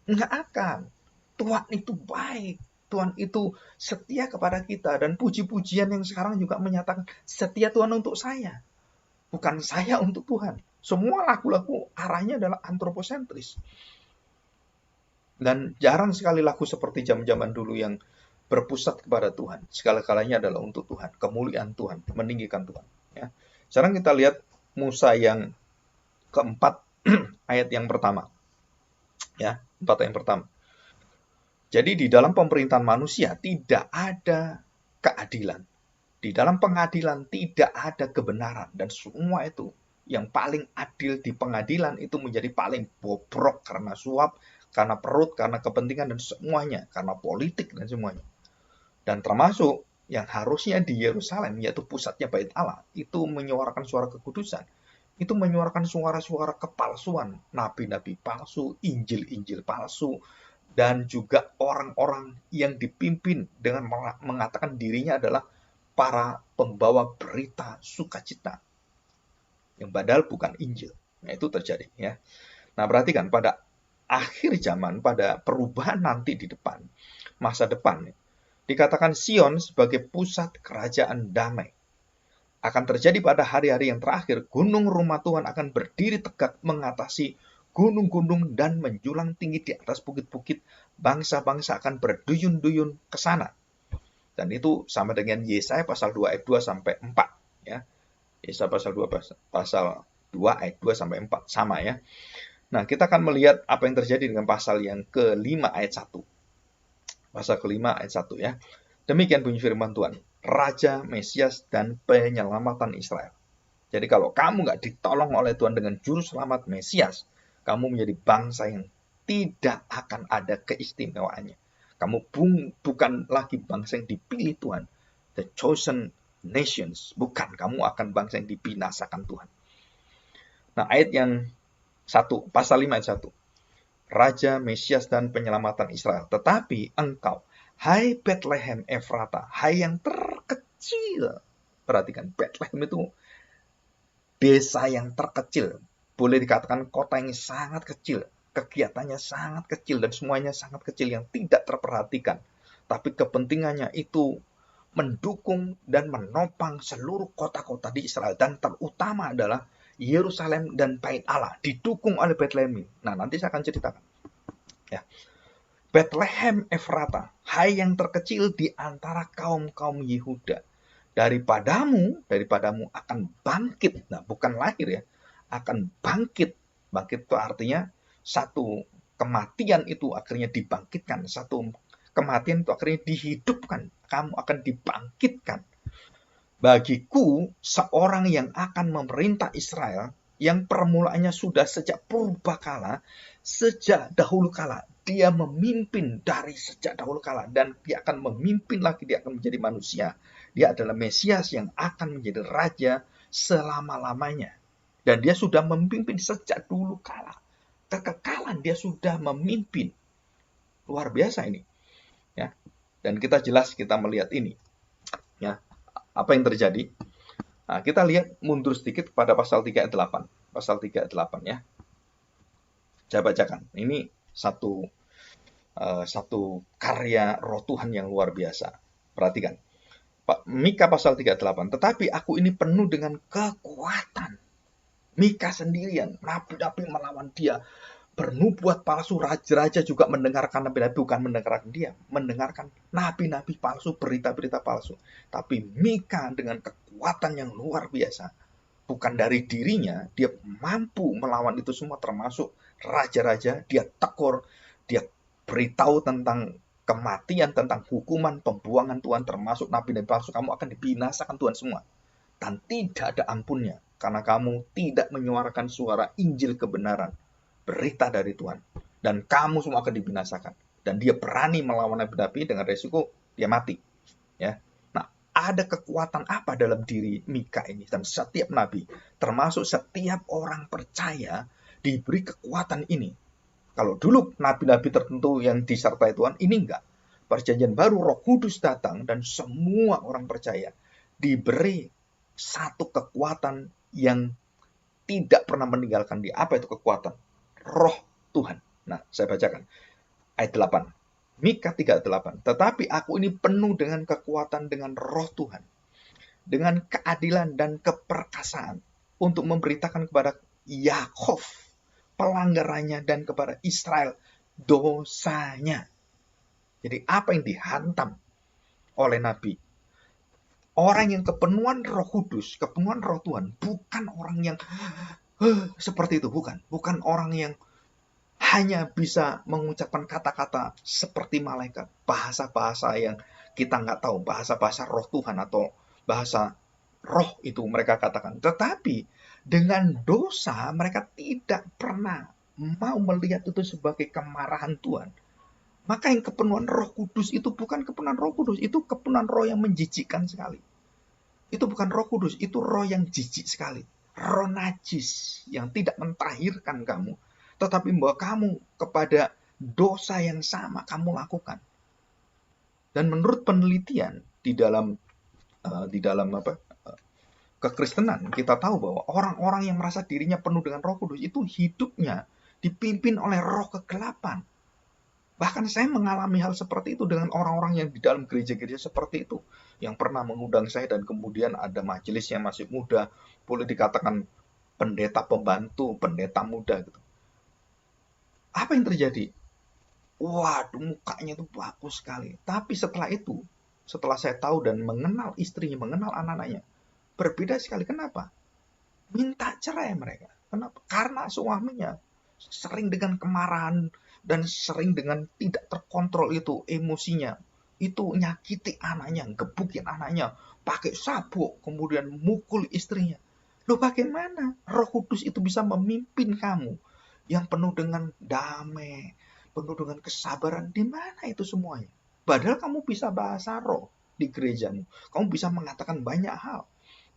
S1: Enggak akan. Tuhan itu baik. Tuhan itu setia kepada kita. Dan puji-pujian yang sekarang juga menyatakan, setia Tuhan untuk saya. Bukan saya untuk Tuhan. Semua lagu-lagu arahnya adalah antroposentris. Dan jarang sekali lagu seperti zaman-zaman dulu yang berpusat kepada Tuhan. Segala-galanya adalah untuk Tuhan. Kemuliaan Tuhan. Meninggikan Tuhan. Ya. Sekarang kita lihat Musa yang keempat, ayat yang pertama. Ya, 4 ayat yang pertama. Jadi di dalam pemerintahan manusia tidak ada keadilan. Di dalam pengadilan tidak ada kebenaran. Dan semua itu yang paling adil di pengadilan itu menjadi paling bobrok karena suap, karena perut, karena kepentingan, dan semuanya. Karena politik dan semuanya. Dan termasuk yang harusnya di Yerusalem, yaitu pusatnya Bait Allah, itu menyuarakan suara kekudusan. Itu menyuarakan suara-suara kepalsuan. Nabi-nabi palsu, Injil-Injil palsu, dan juga orang-orang yang dipimpin dengan mengatakan dirinya adalah para pembawa berita sukacita. Yang padahal bukan Injil. Nah, itu terjadi. Ya. Nah, perhatikan pada akhir zaman, pada perubahan nanti di depan, masa depan, dikatakan Sion sebagai pusat kerajaan damai. Akan terjadi pada hari-hari yang terakhir, gunung rumah Tuhan akan berdiri tegak mengatasi gunung-gunung dan menjulang tinggi di atas bukit-bukit. Bangsa-bangsa akan berduyun-duyun ke sana. Dan itu sama dengan Yesaya pasal 2 ayat 2 sampai 4. Ya. Yesaya pasal 2 ayat 2 sampai 4. Sama ya. Nah, kita akan melihat apa yang terjadi dengan pasal yang ke-5 ayat 1. Pasal ke-5 ayat 1 ya. Demikian bunyi firman Tuhan. Raja, Mesias, dan penyelamatan Israel. Jadi kalau kamu nggak ditolong oleh Tuhan dengan juru selamat Mesias, kamu menjadi bangsa yang tidak akan ada keistimewaannya. Kamu bukan lagi bangsa yang dipilih Tuhan. The chosen nations. Bukan, kamu akan bangsa yang dibinasakan Tuhan. Nah, ayat yang 1, pasal 5 ayat 1. Raja, Mesias, dan penyelamatan Israel. Tetapi engkau, hai Bethlehem Efrata, hai yang terkecil. Perhatikan, Bethlehem itu desa yang terkecil. Boleh dikatakan kota yang sangat kecil. Kegiatannya sangat kecil dan semuanya sangat kecil yang tidak terperhatikan. Tapi kepentingannya itu mendukung dan menopang seluruh kota-kota di Israel. Dan terutama adalah Yerusalem dan Bait Allah. Didukung oleh Bethlehem. Nah, nanti saya akan ceritakan. Ya. Bethlehem Efrata, hai yang terkecil di antara kaum-kaum Yehuda. Daripadamu akan bangkit. Nah, bukan lahir ya. Akan bangkit. Bangkit itu artinya satu kematian itu akhirnya dibangkitkan, satu kematian itu akhirnya dihidupkan, kamu akan dibangkitkan. Bagiku, seorang yang akan memerintah Israel, yang permulaannya sudah sejak purbakala, sejak dahulu kala, dia memimpin dari sejak dahulu kala, dan dia akan memimpin lagi, dia akan menjadi manusia. Dia adalah Mesias yang akan menjadi raja selama-lamanya. Dan dia sudah memimpin sejak dulu kala. Kekekalan dia sudah memimpin. Luar biasa ini. Ya. Dan kita melihat ini. Ya. Apa yang terjadi? Nah, kita lihat mundur sedikit pada pasal 3 ayat 8. Pasal 3 ayat 8 ya. Saya bacakan. Ini satu karya Roh Tuhan yang luar biasa. Perhatikan. Mika pasal 3 ayat 8. Tetapi aku ini penuh dengan kekuatan. Mika sendirian, nabi-nabi melawan dia. Bernubuat palsu, raja-raja juga mendengarkan nabi-nabi, bukan mendengarkan dia, mendengarkan nabi-nabi palsu, berita-berita palsu. Tapi Mika dengan kekuatan yang luar biasa, bukan dari dirinya, dia mampu melawan itu semua, termasuk raja-raja. Dia tegur, dia beritahu tentang kematian, tentang hukuman, pembuangan Tuhan, termasuk nabi-nabi palsu. Kamu akan dibinasakan Tuhan semua, dan tidak ada ampunnya, karena kamu tidak menyuarakan suara Injil kebenaran, berita dari Tuhan, dan kamu semua akan dibinasakan. Dan dia berani melawan nabi-nabi dengan resiko dia mati. Ya, nah, ada kekuatan apa dalam diri Mika ini? Dan setiap nabi, termasuk setiap orang percaya, diberi kekuatan ini. Kalau dulu nabi-nabi tertentu yang disertai Tuhan, ini enggak. Perjanjian baru, Roh Kudus datang dan semua orang percaya diberi satu kekuatan yang tidak pernah meninggalkan dia. Apa itu kekuatan? Roh Tuhan. Nah, saya bacakan ayat 8. Mika 3:8. Tetapi aku ini penuh dengan kekuatan, dengan Roh Tuhan, dengan keadilan dan keperkasaan, untuk memberitakan kepada Yakov pelanggarannya dan kepada Israel dosanya. Jadi apa yang dihantam oleh Nabi? Orang yang kepenuhan Roh Kudus, kepenuhan Roh Tuhan, bukan orang yang seperti itu, bukan orang yang hanya bisa mengucapkan kata-kata seperti malaikat, bahasa-bahasa yang kita nggak tahu, bahasa-bahasa Roh Tuhan atau bahasa roh itu mereka katakan. Tetapi dengan dosa mereka tidak pernah mau melihat itu sebagai kemarahan Tuhan. Maka yang kepenuhan Roh Kudus itu bukan kepenuhan Roh Kudus, itu kepenuhan roh yang menjijikkan sekali. Itu bukan Roh Kudus, itu roh yang jijik sekali. Roh najis yang tidak mentahirkan kamu, tetapi membawa kamu kepada dosa yang sama kamu lakukan. Dan menurut penelitian di dalam kekristenan, kita tahu bahwa orang-orang yang merasa dirinya penuh dengan Roh Kudus itu hidupnya dipimpin oleh roh kegelapan. Bahkan saya mengalami hal seperti itu dengan orang-orang yang di dalam gereja-gereja seperti itu, yang pernah mengundang saya, dan kemudian ada majelis yang masih muda, boleh dikatakan pendeta pembantu, pendeta muda gitu. Apa yang terjadi? Waduh, mukanya itu bagus sekali. Tapi setelah itu, setelah saya tahu dan mengenal istrinya, mengenal anak-anaknya, berbeda sekali. Kenapa? Minta cerai mereka. Kenapa? Karena suaminya sering dengan kemarahan dan sering dengan tidak terkontrol itu emosinya. Itu nyakiti anaknya, gebukin anaknya, pakai sabuk, kemudian mukul istrinya. Loh, bagaimana Roh Kudus itu bisa memimpin kamu yang penuh dengan damai, penuh dengan kesabaran? Di mana itu semuanya? Padahal kamu bisa bahasa roh di gerejamu. Kamu bisa mengatakan banyak hal.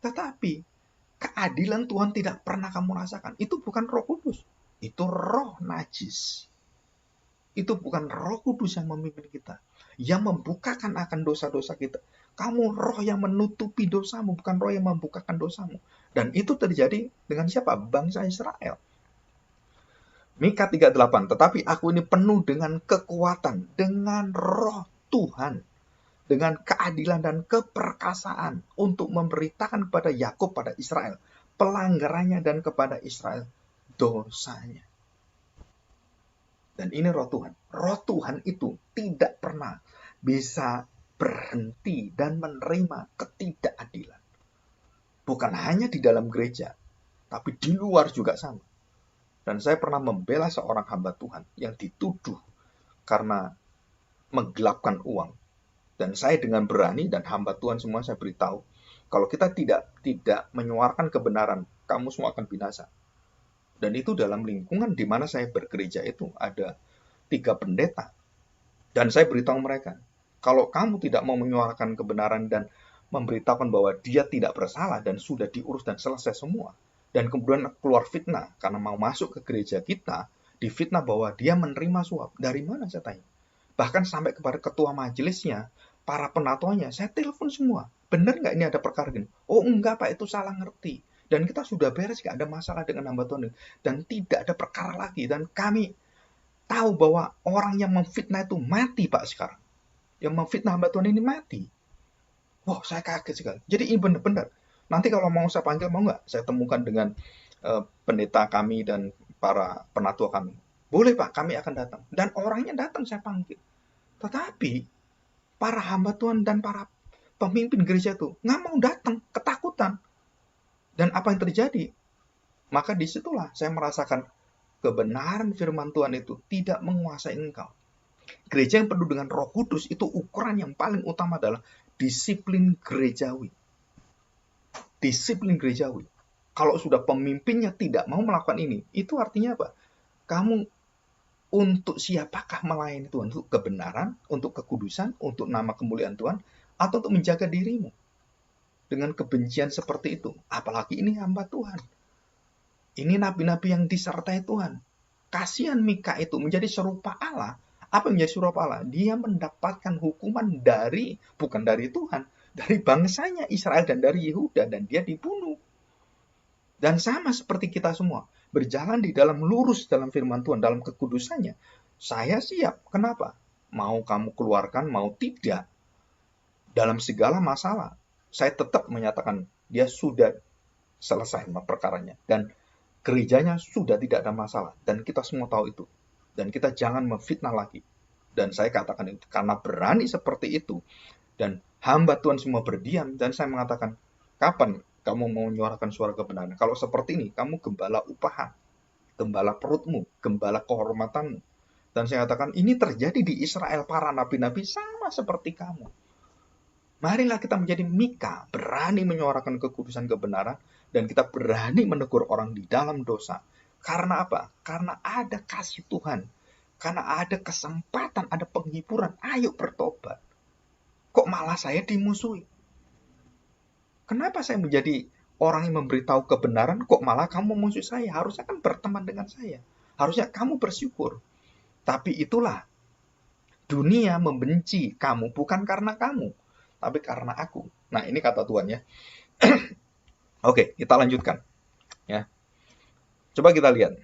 S1: Tetapi keadilan Tuhan tidak pernah kamu rasakan. Itu bukan Roh Kudus. Itu roh najis. Itu bukan Roh Kudus yang memimpin kita, yang membukakan akan dosa-dosa kita. Kamu roh yang menutupi dosamu, bukan roh yang membukakan dosamu. Dan itu terjadi dengan siapa? Bangsa Israel. Mika 3:8. Tetapi aku ini penuh dengan kekuatan, dengan Roh Tuhan, dengan keadilan dan keperkasaan, untuk memberitakan kepada Yakub, pada Israel, pelanggarannya, dan kepada Israel dosanya. Dan ini Roh Tuhan. Roh Tuhan itu tidak pernah bisa berhenti dan menerima ketidakadilan. Bukan hanya di dalam gereja, tapi di luar juga sama. Dan saya pernah membela seorang hamba Tuhan yang dituduh karena menggelapkan uang. Dan saya dengan berani dan hamba Tuhan semua saya beritahu, kalau kita tidak menyuarakan kebenaran, kamu semua akan binasa. Dan itu dalam lingkungan di mana saya bergereja itu ada 3 pendeta. Dan saya beritahu mereka, kalau kamu tidak mau menyuarakan kebenaran dan memberitahukan bahwa dia tidak bersalah dan sudah diurus dan selesai semua, dan kemudian keluar fitnah karena mau masuk ke gereja kita, difitnah bahwa dia menerima suap. Dari mana saya tanya? Bahkan sampai kepada ketua majelisnya, para penatuannya, saya telepon semua. Benar nggak ini ada perkara gini? Oh enggak Pak, itu salah ngerti. Dan kita sudah beres, nggak ada masalah dengan hamba Tuhan. Dan tidak ada perkara lagi. Dan kami tahu bahwa orang yang memfitnah itu mati Pak sekarang. Yang memfitnah hamba Tuhan ini mati. Wah, saya kaget sekali. Jadi ini benar-benar. Nanti kalau mau saya panggil, mau nggak? Saya temukan dengan pendeta kami dan para penatua kami. Boleh Pak, kami akan datang. Dan orangnya datang saya panggil. Tetapi para hamba Tuhan dan para pemimpin gereja itu nggak mau datang, ketakutan. Dan apa yang terjadi? Maka disitulah saya merasakan kebenaran firman Tuhan itu tidak menguasai engkau. Gereja yang penuh dengan Roh Kudus itu ukuran yang paling utama adalah disiplin gerejawi. Disiplin gerejawi. Kalau sudah pemimpinnya tidak mau melakukan ini, itu artinya apa? Kamu untuk siapakah melayani Tuhan? Untuk kebenaran, untuk kekudusan, untuk nama kemuliaan Tuhan, atau untuk menjaga dirimu? Dengan kebencian seperti itu. Apalagi ini hamba Tuhan. Ini nabi-nabi yang disertai Tuhan. Kasihan Mika itu menjadi serupa Allah. Apa yang menjadi serupa Allah? Dia mendapatkan hukuman bukan dari Tuhan, dari bangsanya Israel dan dari Yehuda, dan dia dibunuh. Dan sama seperti kita semua, berjalan di dalam lurus dalam firman Tuhan, dalam kekudusannya. Saya siap. Kenapa? Mau kamu keluarkan, mau tidak. Dalam segala masalah, saya tetap menyatakan dia sudah selesai perkaranya. Dan gerejanya sudah tidak ada masalah. Dan kita semua tahu itu. Dan kita jangan memfitnah lagi. Dan saya katakan itu. Karena berani seperti itu. Dan hamba Tuhan semua berdiam. Dan saya mengatakan, kapan kamu mau menyuarakan suara kebenaran? Kalau seperti ini, kamu gembala upahan. Gembala perutmu. Gembala kehormatanmu. Dan saya katakan, ini terjadi di Israel. Para nabi-nabi sama seperti kamu. Marilah kita menjadi Mika, berani menyuarakan kekudusan kebenaran, dan kita berani menegur orang di dalam dosa. Karena apa? Karena ada kasih Tuhan. Karena ada kesempatan, ada penghiburan. Ayo bertobat. Kok malah saya dimusuhi? Kenapa saya menjadi orang yang memberitahu kebenaran, kok malah kamu musuh saya? Harusnya kan berteman dengan saya. Harusnya kamu bersyukur. Tapi itulah, dunia membenci kamu bukan karena kamu, tapi karena aku. Nah, ini kata Tuhan ya. Oke, kita lanjutkan. Ya. Coba kita lihat.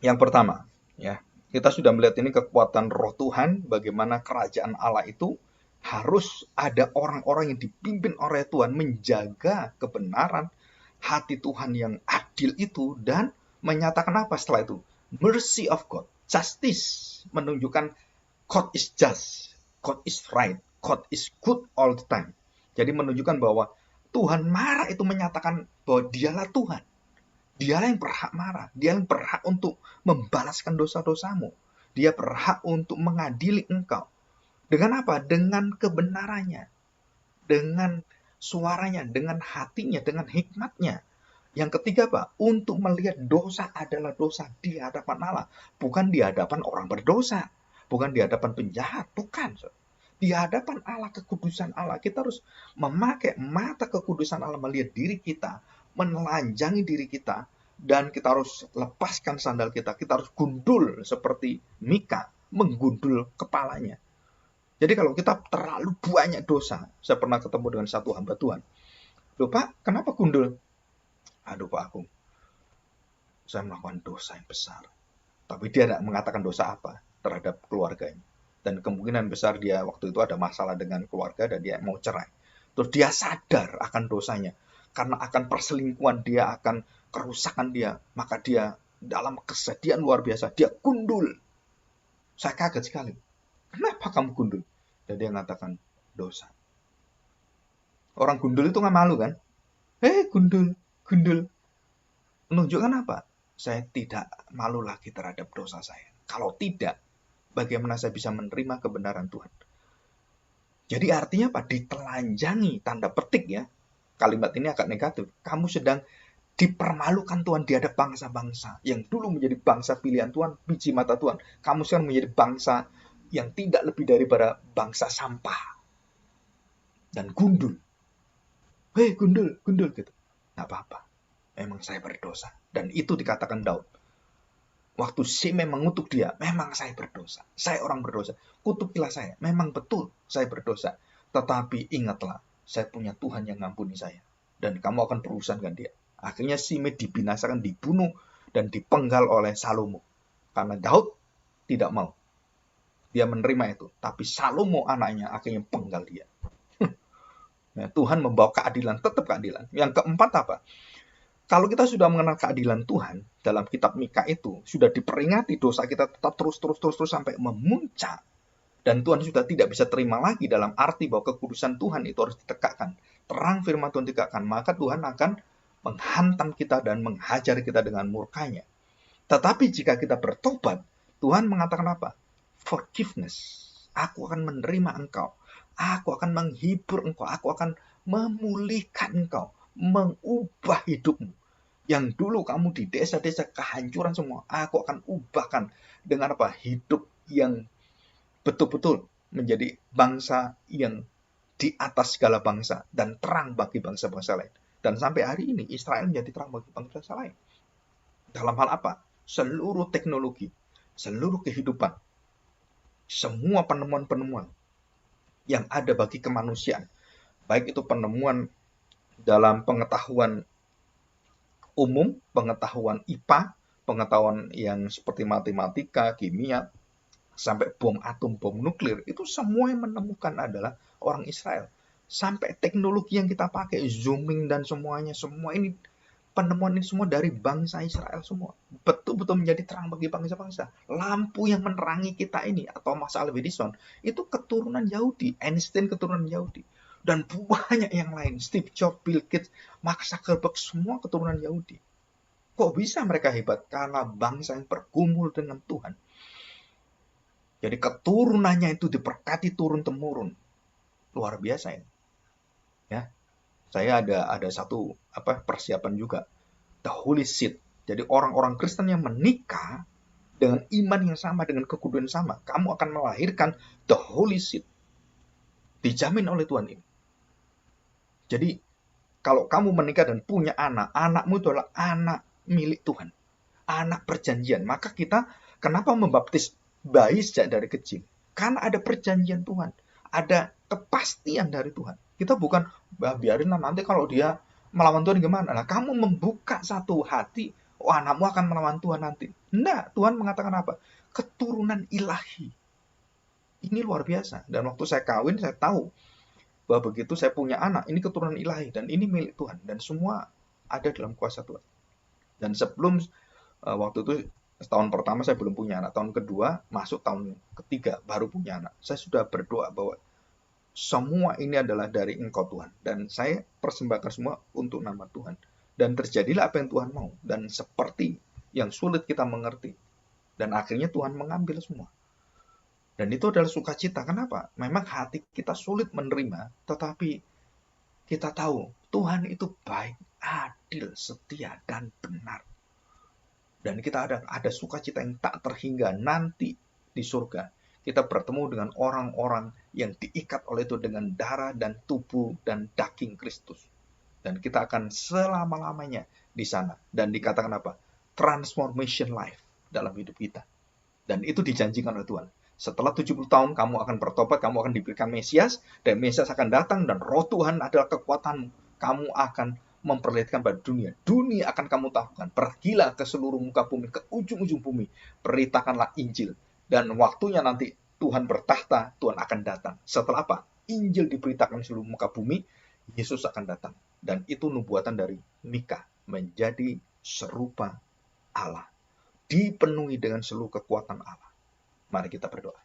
S1: Yang pertama, ya. Kita sudah melihat ini kekuatan Roh Tuhan, bagaimana kerajaan Allah itu harus ada orang-orang yang dipimpin oleh Tuhan menjaga kebenaran hati Tuhan yang adil itu dan menyatakan apa setelah itu? Mercy of God, justice, menunjukkan God is just, God is right, God is good all the time. Jadi menunjukkan bahwa Tuhan marah itu menyatakan bahwa dialah Tuhan. Dialah yang berhak marah. Dia yang berhak untuk membalaskan dosa-dosamu. Dia berhak untuk mengadili engkau. Dengan apa? Dengan kebenarannya. Dengan suaranya, dengan hatinya, dengan hikmatnya. Yang ketiga, Pak, untuk melihat dosa adalah dosa di hadapan Allah. Bukan di hadapan orang berdosa. Bukan di hadapan penjahat. Bukan. Di hadapan Allah, kekudusan Allah. Kita harus memakai mata kekudusan Allah melihat diri kita, menelanjangi diri kita, dan kita harus lepaskan sandal kita. Kita harus gundul seperti Mika, menggundul kepalanya. Jadi kalau kita terlalu banyak dosa, saya pernah ketemu dengan satu hamba Tuhan. Loh Pak, kenapa gundul? Aduh Pak, saya melakukan dosa yang besar. Tapi dia tidak mengatakan dosa apa terhadap keluarganya. Dan kemungkinan besar dia waktu itu ada masalah dengan keluarga dan dia mau cerai. Terus dia sadar akan dosanya. Karena akan perselingkuhan dia, akan kerusakan dia. Maka dia dalam kesedihan luar biasa, dia gundul. Saya kaget sekali. Kenapa kamu gundul? Dan dia mengatakan dosa. Orang gundul itu nggak malu kan? Gundul. Menunjukkan apa? saya tidak malu lagi terhadap dosa saya. Kalau tidak, bagaimana saya bisa menerima kebenaran Tuhan? Jadi artinya apa? Ditelanjangi, tanda petik ya. Kalimat ini agak negatif. Kamu sedang dipermalukan Tuhan di hadapan bangsa-bangsa yang dulu menjadi bangsa pilihan Tuhan, biji mata Tuhan. Kamu sekarang menjadi bangsa yang tidak lebih daripada bangsa sampah dan gundul. Hei gundul, gundul gitu. Nggak apa-apa. Memang saya berdosa. Dan itu dikatakan Daud. Waktu Shimei mengutuk dia, memang saya berdosa. Saya orang berdosa. Kutukilah saya. Memang betul saya berdosa. Tetapi ingatlah, saya punya Tuhan yang ngampuni saya. Dan kamu akan berurusan dengan dia. Akhirnya Shimei dibinasakan, dibunuh, dan dipenggal oleh Salomo. Karena Daud tidak mau. Dia menerima itu. Tapi Salomo anaknya akhirnya penggal dia. Nah, Tuhan membawa keadilan, tetap keadilan. Yang keempat apa? Kalau kita sudah mengenal keadilan Tuhan, dalam kitab Mika itu, sudah diperingati dosa kita tetap terus sampai memuncak. Dan Tuhan sudah tidak bisa terima lagi dalam arti bahwa kekudusan Tuhan itu harus ditegakkan. Terang firman Tuhan ditegakkan, maka Tuhan akan menghantam kita dan menghajar kita dengan murkanya. Tetapi jika kita bertobat, Tuhan mengatakan apa? Forgiveness. Aku akan menerima engkau. Aku akan menghibur engkau. Aku akan memulihkan engkau. Mengubah hidupmu. Yang dulu kamu di desa-desa kehancuran semua, aku akan ubahkan dengan apa? Hidup yang betul-betul menjadi bangsa yang di atas segala bangsa dan terang bagi bangsa-bangsa lain. Dan sampai hari ini Israel menjadi terang bagi bangsa lain. Dalam hal apa? Seluruh teknologi, seluruh kehidupan, semua penemuan-penemuan yang ada bagi kemanusiaan, baik itu penemuan dalam pengetahuan umum, pengetahuan IPA, pengetahuan yang seperti matematika, kimia, sampai bom atom, bom nuklir, itu semua yang menemukan adalah orang Israel. Sampai teknologi yang kita pakai, zooming dan semuanya, semua ini penemuan ini semua dari bangsa Israel semua. Betul-betul menjadi terang bagi bangsa-bangsa. Lampu yang menerangi kita ini, atau Thomas Alva Edison, itu keturunan Yahudi. Einstein keturunan Yahudi. Dan banyak yang lain. Steve Jobs, Bill Gates, Mark Zuckerberg, semua keturunan Yahudi. Kok bisa mereka hebat? Karena bangsa yang bergumul dengan Tuhan. Jadi keturunannya itu diberkati turun-temurun. Luar biasa ya. Ya. Saya ada satu persiapan juga. The Holy Seed. Jadi orang-orang Kristen yang menikah dengan iman yang sama, dengan kekudusan yang sama, kamu akan melahirkan The Holy Seed. Dijamin oleh Tuhan ini. Jadi kalau kamu menikah dan punya anak, anakmu itu adalah anak milik Tuhan. Anak perjanjian. Maka kita kenapa membaptis bayi sejak dari kecil? Karena ada perjanjian Tuhan. Ada kepastian dari Tuhan. Kita bukan, biarin nanti kalau dia melawan Tuhan gimana? Nah, kamu membuka satu hati, anakmu akan melawan Tuhan nanti. Enggak, Tuhan mengatakan apa? Keturunan ilahi. Ini luar biasa. Dan waktu saya kawin, saya tahu bahwa begitu saya punya anak, ini keturunan ilahi dan ini milik Tuhan dan semua ada dalam kuasa Tuhan. Dan sebelum waktu itu tahun pertama saya belum punya anak, tahun kedua masuk tahun ketiga baru punya anak. Saya sudah berdoa bahwa semua ini adalah dari Engkau Tuhan dan saya persembahkan semua untuk nama Tuhan. Dan terjadilah apa yang Tuhan mau dan seperti yang sulit kita mengerti. Dan akhirnya Tuhan mengambil semua. Dan itu adalah sukacita. Kenapa? Memang hati kita sulit menerima, tetapi kita tahu Tuhan itu baik, adil, setia, dan benar. Dan kita ada sukacita yang tak terhingga nanti di surga. Kita bertemu dengan orang-orang yang diikat oleh itu dengan darah dan tubuh dan daging Kristus. Dan kita akan selama-lamanya di sana. Dan dikatakan apa? Transformation life dalam hidup kita. Dan itu dijanjikan oleh Tuhan. Setelah 70 tahun kamu akan bertobat, kamu akan diberikan Mesias, dan Mesias akan datang, dan roh Tuhan adalah kekuatanmu. Kamu akan memperlihatkan pada dunia. Dunia akan kamu tahukan. Pergilah ke seluruh muka bumi, ke ujung-ujung bumi. Beritakanlah Injil. Dan waktunya nanti Tuhan bertahta, Tuhan akan datang. Setelah apa? Injil diberitakan seluruh muka bumi, Yesus akan datang. Dan itu nubuatan dari Mika. Menjadi serupa Allah. Dipenuhi dengan seluruh kekuatan Allah. Mari kita berdoa.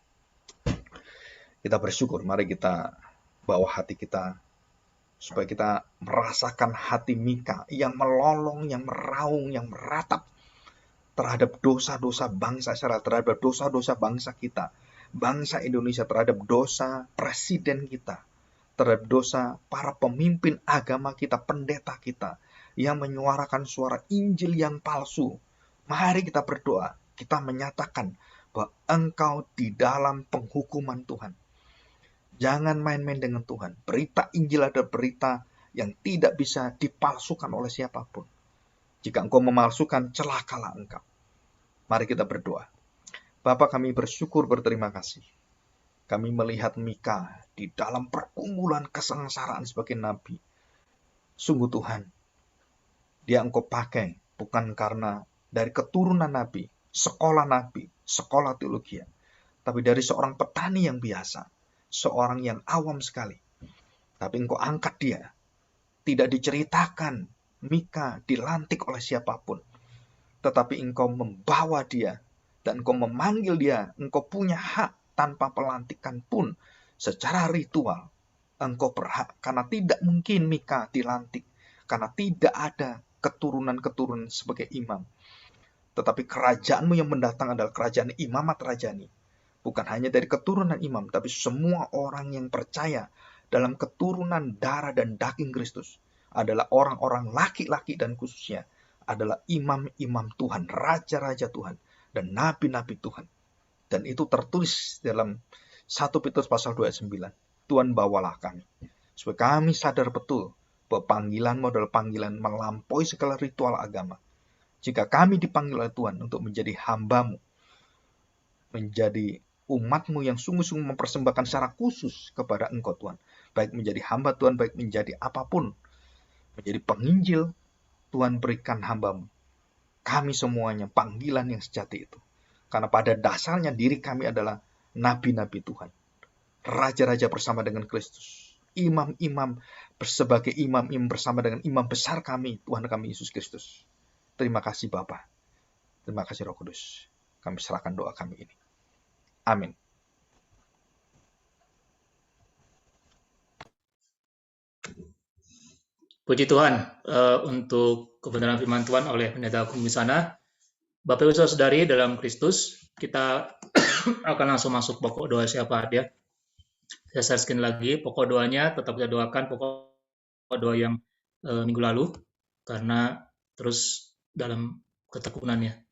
S1: Kita bersyukur, mari kita bawa hati kita supaya kita merasakan hati Mika yang melolong, yang meraung, yang meratap terhadap dosa-dosa bangsa Israel, terhadap dosa-dosa bangsa kita, bangsa Indonesia, terhadap dosa presiden kita, terhadap dosa para pemimpin agama kita, pendeta kita, yang menyuarakan suara Injil yang palsu. Mari kita berdoa, kita menyatakan bahwa Engkau di dalam penghukuman Tuhan. Jangan main-main dengan Tuhan. Berita Injil adalah berita yang tidak bisa dipalsukan oleh siapapun. Jika engkau memalsukan, celakalah engkau. Mari kita berdoa. Bapa, kami bersyukur, berterima kasih. Kami melihat Mika di dalam pergumulan kesengsaraan sebagai nabi. Sungguh Tuhan, dia engkau pakai bukan karena dari keturunan nabi, sekolah teologi, tapi dari seorang petani yang biasa, seorang yang awam sekali. Tapi engkau angkat dia. Tidak diceritakan Mika dilantik oleh siapapun, tetapi engkau membawa dia dan engkau memanggil dia. Engkau punya hak tanpa pelantikan pun secara ritual. Engkau berhak, karena tidak mungkin Mika dilantik, karena tidak ada keturunan-keturunan sebagai imam. Tetapi kerajaanmu yang mendatang adalah kerajaan imamat rajani. Bukan hanya dari keturunan imam, tapi semua orang yang percaya dalam keturunan darah dan daging Kristus adalah orang-orang laki-laki dan khususnya adalah imam-imam Tuhan, raja-raja Tuhan, dan nabi-nabi Tuhan. Dan itu tertulis dalam 1 Petrus pasal 2 ayat 9. Tuhan bawalah kami, supaya kami sadar betul bahwa panggilanmu adalah panggilan melampaui segala ritual agama. Jika kami dipanggil oleh Tuhan untuk menjadi hambamu, menjadi umatmu yang sungguh-sungguh mempersembahkan secara khusus kepada engkau Tuhan, baik menjadi hamba Tuhan, baik menjadi apapun, menjadi penginjil, Tuhan berikan hambamu. Kami semuanya panggilan yang sejati itu. Karena pada dasarnya diri kami adalah nabi-nabi Tuhan. Raja-raja bersama dengan Kristus. Imam-imam sebagai imam-imam bersama dengan imam besar kami, Tuhan kami Yesus Kristus. Terima kasih Bapa. Terima kasih Roh Kudus. Kami serahkan doa kami ini. Amin.
S2: Puji Tuhan untuk kebenaran firman Tuhan oleh pendeta Agung di sana. Bapak Ibu Saudari dalam Kristus, kita akan langsung masuk pokok doa siapa dia. Saya share screen lagi, pokok doanya tetap kita doakan pokok doa yang minggu lalu, karena terus dalam ketekunannya.